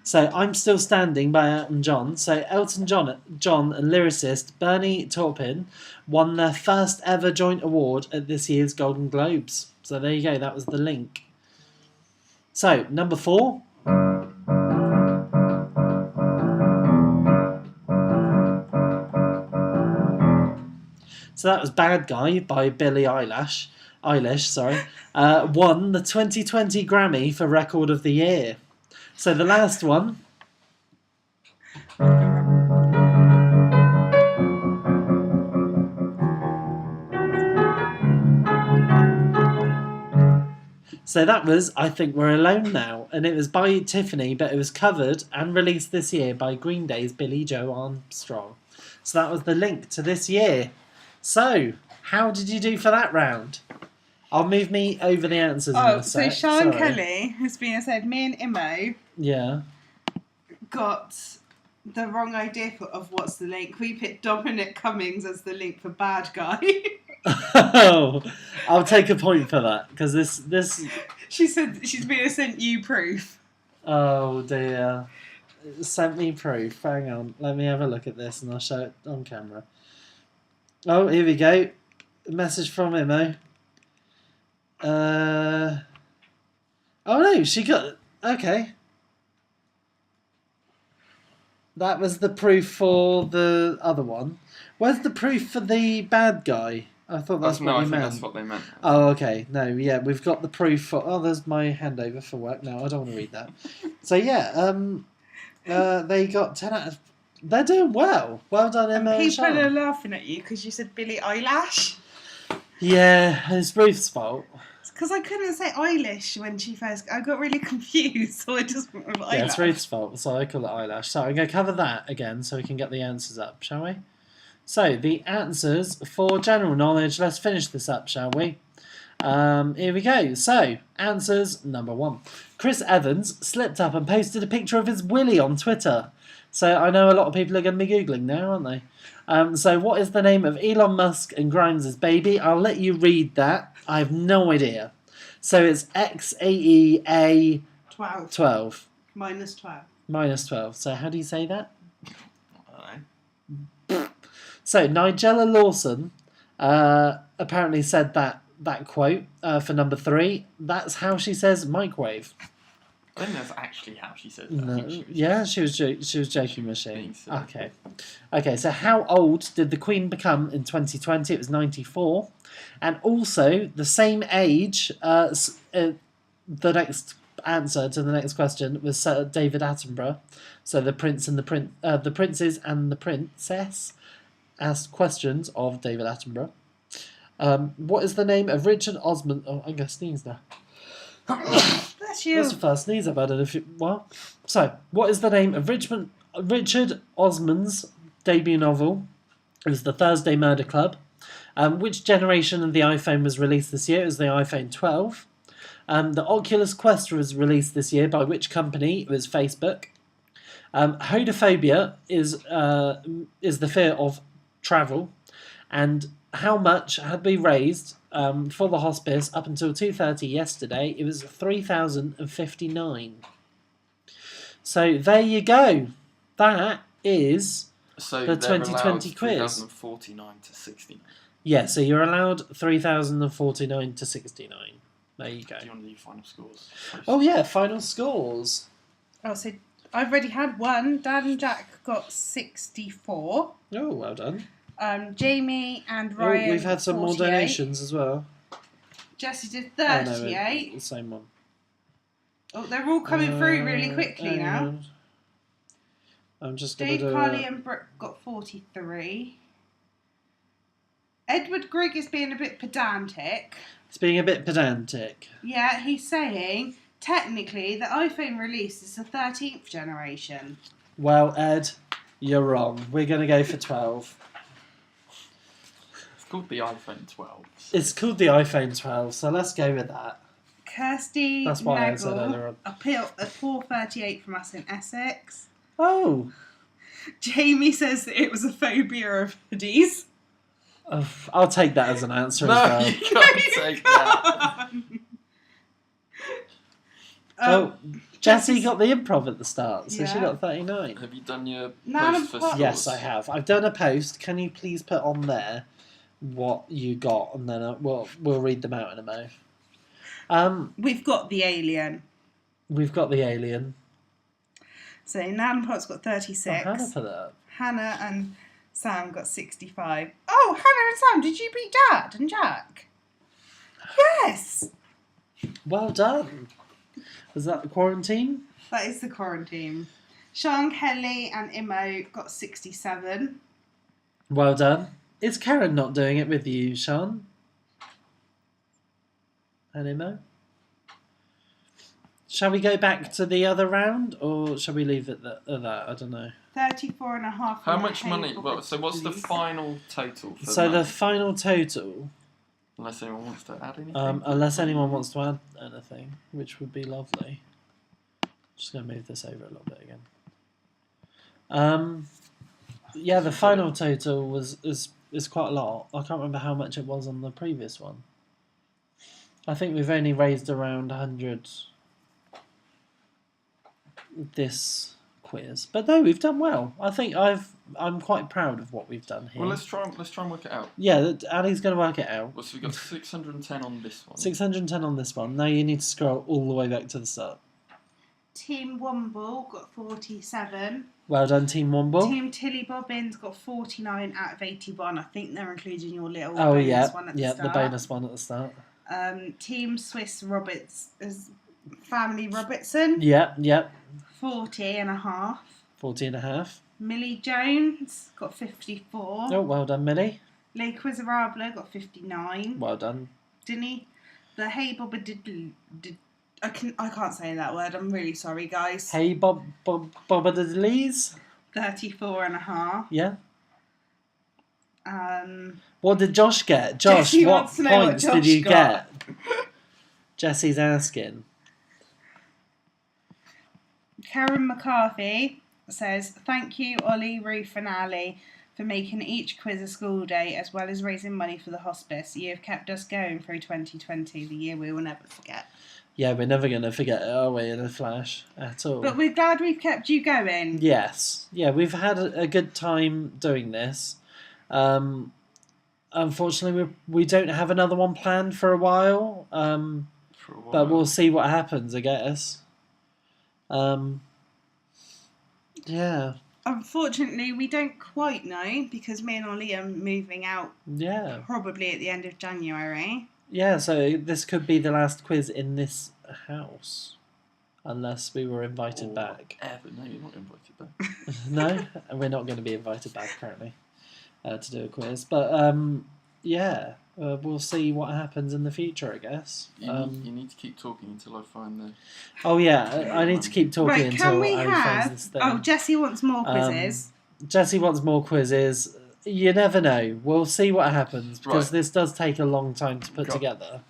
S2: So I'm Still Standing by Elton John. So Elton John and lyricist Bernie Taupin won their first ever joint award at this year's Golden Globes. So there you go, that was The Link. So, number 4. So that was Bad Guy by Billie Eilish. Won the 2020 Grammy for Record of the Year. So the last one. So that was I Think We're Alone Now, and it was by Tiffany, but it was covered and released this year by Green Day's Billie Joe Armstrong. So that was The Link to this year. So, how did you do for that round? I'll move me over the answers in a sec.
S1: So Sean Kelly has been said, me and Imo got the wrong idea of what's the link. We picked Dominic Cummings as the link for Bad Guy.
S2: Oh, I'll take a point for that, because this...
S1: She said she's been sent you proof.
S2: Oh dear. Sent me proof. Hang on, let me have a look at this and I'll show it on camera. Oh, here we go. A message from Imo. Oh no, she got... Okay. That was the proof for the other one. Where's the proof for the bad guy? I thought that's what you meant.
S3: That's what they meant.
S2: Oh, okay. No, yeah, we've got the proof for... Oh, there's my handover for work. No, I don't want to read that. So, yeah, they got 10 out of... They're doing well. Well done, Emma and
S1: People
S2: Sean.
S1: are laughing at you because you said Billie Eilish.
S2: Yeah, it's Ruth's fault.
S1: Because I couldn't say Eilish when she first... I got really confused, so I just went with eyelash.
S2: Yeah, it's Ruth's fault, so I call it eyelash. So I'm going to cover that again so we can get the answers up, shall we? So, the answers for general knowledge. Let's finish this up, shall we? Here we go. So, answers number 1. Chris Evans slipped up and posted a picture of his willy on Twitter. So, I know a lot of people are going to be Googling now, aren't they? So, what is the name of Elon Musk and Grimes' baby? I'll let you read that. I have no idea. So, it's XAEA 12.
S1: Minus 12.
S2: Minus 12. So, how do you say that?
S3: I don't know.
S2: So, Nigella Lawson apparently said that quote for number 3. That's how she says microwave.
S3: I think that's actually how she said that.
S2: No. Yeah, she was joking with she. Okay, so how old did the Queen become in 2020? It was 94. And also, the same age, the next answer to the next question was Sir David Attenborough. So the Prince and the Princes and the Princess asked questions of David Attenborough. What is the name of Richard Osman? Oh, I'm going to sneeze now.
S1: Bless you.
S2: That's the first sneeze I've had in a few... Well, so, what is the name of Richard Osman's debut novel? It was The Thursday Murder Club. Which generation of the iPhone was released this year? It was the iPhone 12. The Oculus Quest was released this year by which company? It was Facebook. Hodophobia is the fear of travel. And how much had we raised for the hospice up until 2:30 yesterday? It was 3,059. So there you go. That is the 2020 quiz.
S3: 3,049 to 69.
S2: Yeah, so you're allowed 3,049 to 69. There you go.
S3: Do you want to do final scores?
S2: Oh yeah, final scores.
S1: Oh, so I've already had one. Dad and Jack got 64.
S2: Oh, well done.
S1: Jamie and Ryan.
S2: We've had some
S1: 48.
S2: more donations as well.
S1: Jesse did
S2: Oh, no,
S1: 38.
S2: the same one.
S1: Oh, they're all coming through really quickly now.
S2: On. I'm just going to
S1: Dave,
S2: do
S1: Carly and Brooke got 43. Edward Grigg is being a bit pedantic.
S2: It's being a bit pedantic.
S1: Yeah, he's saying, technically, the iPhone release is the 13th generation.
S2: Well, Ed, you're wrong. We're going to go for 12.
S3: It's called the iPhone 12.
S2: It's called the iPhone 12, so let's go with that.
S1: Kirsty
S2: That's why I said earlier on.
S1: a poor 38 from us in Essex.
S2: Oh.
S1: Jamie says that it was a phobia of hoodies.
S2: I'll take that as an answer
S3: No,
S2: as well.
S3: you can't take that.
S2: Jessie got the improv at the start, so she
S1: Yeah.
S2: got 39.
S3: Have you done your
S1: Nana
S3: post for
S1: Pot-
S3: scores?
S2: Yes, I have. I've done a post. Can you please put on there what you got, and then we'll read them out in a mo.
S1: We've got the alien.
S2: We've got the alien.
S1: So Nan Pot's got 36.
S2: Oh, Hannah put it up.
S1: Hannah and Sam got 65. Oh, Hannah and Sam, did you beat Dad and Jack? Yes!
S2: Well done. Was that the quarantine?
S1: That is the quarantine. Sean, Kelly and Imo got 67.
S2: Well done. Is Karen not doing it with you, Sean? And Imo? Shall we go back to the other round, or shall we leave it at that? I don't know.
S1: 34 and a half.
S3: How much money? Well, so what's the final total? For
S2: So
S3: money?
S2: the final total,
S3: Unless anyone wants to add anything.
S2: unless anyone wants to add anything, which would be lovely. Just going to move this over a little bit again. Yeah, the final total is quite a lot. I can't remember how much it was on the previous one. I think we've only raised around 100 this quiz, but no, we've done well. I think I'm quite proud of what we've done here.
S3: Well, let's try and work it out.
S2: Yeah, Ali's going to work it out.
S3: Well, so we got 610 on this one.
S2: 610 on this one. Now you need to scroll all the way back to the start.
S1: Team Womble got 47.
S2: Well done, Team Womble.
S1: Team Tilly Bobbins got 49 out of 81. I think they're including your little
S2: Oh
S1: bonus
S2: yeah,
S1: one at
S2: yeah,
S1: the start.
S2: the bonus one at the start.
S1: Team Swiss Roberts is Family Robertson.
S2: Yeah,
S1: 40 and a half.
S2: 40 and a half.
S1: Millie Jones got 54.
S2: Oh, well done, Millie.
S1: Les Quizarable got 59.
S2: Well done.
S1: Didn't he? The Hey Bobba did I can't say that word. I'm really sorry, guys.
S2: Hey, Bobba the Lees.
S1: 34 and a half.
S2: Yeah. What did Josh get? Josh,
S1: Jessie
S2: what
S1: wants to know what
S2: points
S1: Josh
S2: did you
S1: got.
S2: get? Jessie's asking.
S1: Karen McCarthy says, thank you, Ollie, Ruth and Ali, for making each quiz a school day, as well as raising money for the hospice. You have kept us going through 2020, the year we will never forget.
S2: Yeah, we're never going to forget it, are we, in a flash, at all?
S1: But we're glad we've kept you going.
S2: Yes. Yeah, we've had a good time doing this. Unfortunately, we don't have another one planned for a while. But we'll see what happens, I guess. Yeah.
S1: Unfortunately, we don't quite know, because me and Ollie are moving out probably at the end of January.
S2: Yeah, so this could be the last quiz in this house. Unless we were invited back.
S3: Ever. No, you're not invited back.
S2: No? We're not going to be invited back, apparently, to do a quiz. But, yeah, we'll see what happens in the future, I guess.
S3: You need to keep talking until I find the...
S2: Oh, yeah, I need to keep talking until I find this thing.
S1: Oh, Jessie wants more quizzes.
S2: Jessie wants more quizzes. You never know. We'll see what happens, because this does take a long time to put together.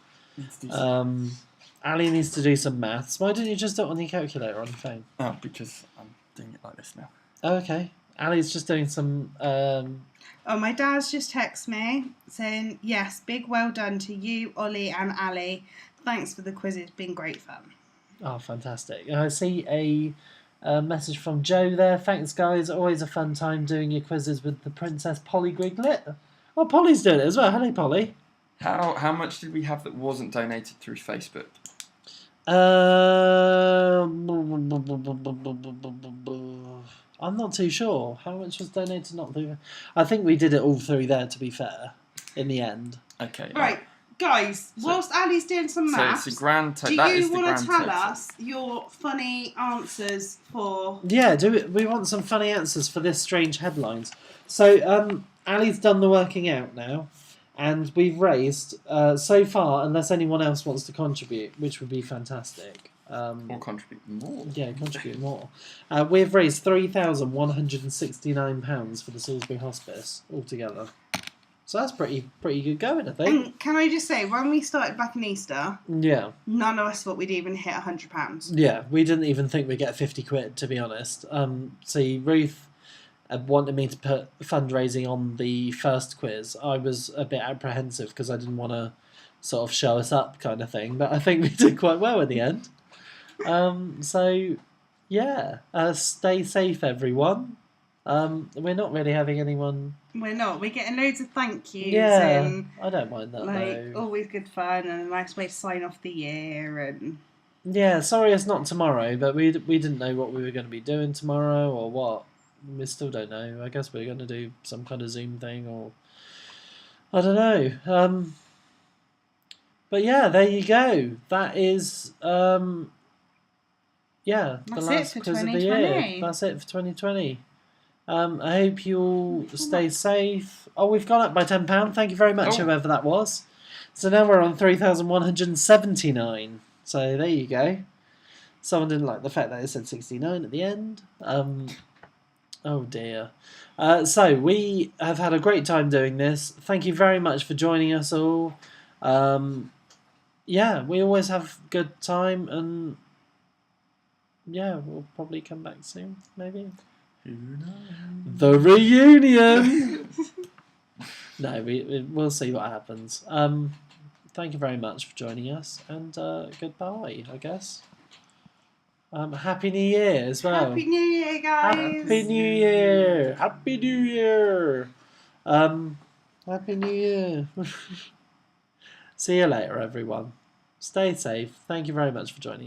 S2: Ali needs to do some maths. Why don't you just do it on your calculator on your phone?
S3: Oh, because I'm doing it like this now.
S2: Oh, okay. Ali's just doing some...
S1: Oh, my dad's just texted me saying, yes, big well done to you, Ollie and Ali. Thanks for the quiz. It's been great fun.
S2: Oh, fantastic. I see a message from Joe there. Thanks, guys. Always a fun time doing your quizzes with the Princess Polly Griglet. Oh, Polly's doing it as well. Hello, Polly.
S3: How much did we have that wasn't donated through Facebook?
S2: I'm not too sure. How much was donated? Not through. I think we did it all through there. To be fair, in the end.
S3: Okay.
S1: Right, guys.
S3: So-
S1: Whilst Ali's doing some
S3: So
S1: maths,
S3: it's a grand
S1: do
S3: total. That is
S1: you
S3: the
S1: want
S3: grand
S1: to tell
S3: total.
S1: us your funny answers for?
S2: Yeah, do it. We want some funny answers for this strange headlines. So, Ali's done the working out now, and we've raised so far, unless anyone else wants to contribute, which would be fantastic.
S3: Or contribute more.
S2: Yeah, contribute more. We've raised £3,169 for the Salisbury Hospice altogether. So that's pretty good going, I think.
S1: And can I just say, when we started back in Easter,
S2: Yeah.
S1: none of us thought we'd even hit £100.
S2: Yeah, we didn't even think we'd get 50 quid, to be honest. See, Ruth wanted me to put fundraising on the first quiz. I was a bit apprehensive because I didn't want to sort of show us up kind of thing, but I think we did quite well in the end. So, yeah, stay safe, everyone. We're not really having anyone...
S1: We're not. We're getting loads of thank yous
S2: Yeah,
S1: and
S2: I don't mind that,
S1: like
S2: though.
S1: always good fun and a nice way to sign off the year. And
S2: Yeah, sorry it's not tomorrow, but we didn't know what we were going to be doing tomorrow or what. We still don't know. I guess we're going to do some kind of Zoom thing or... I don't know. But yeah, there you go. That is... yeah, the
S1: That's
S2: last
S1: it for
S2: quiz of the year.
S1: 2020.
S2: That's it for 2020. I hope you all stay safe. Oh, we've gone up by £10. Thank you very much,
S3: Oh.
S2: whoever that was. So now we're on 3,179. So there you go. Someone didn't like the fact that it said 69 at the end. Oh dear. So we have had a great time doing this. Thank you very much for joining us all. Yeah, we always have good time, and yeah, we'll probably come back soon, maybe.
S3: Who knows?
S2: The reunion! No, we'll see what happens. Thank you very much for joining us, and goodbye, I guess. Happy New Year as well.
S1: Happy New Year, guys!
S2: Happy New Year! Happy New Year! Happy New Year! See you later, everyone. Stay safe. Thank you very much for joining us.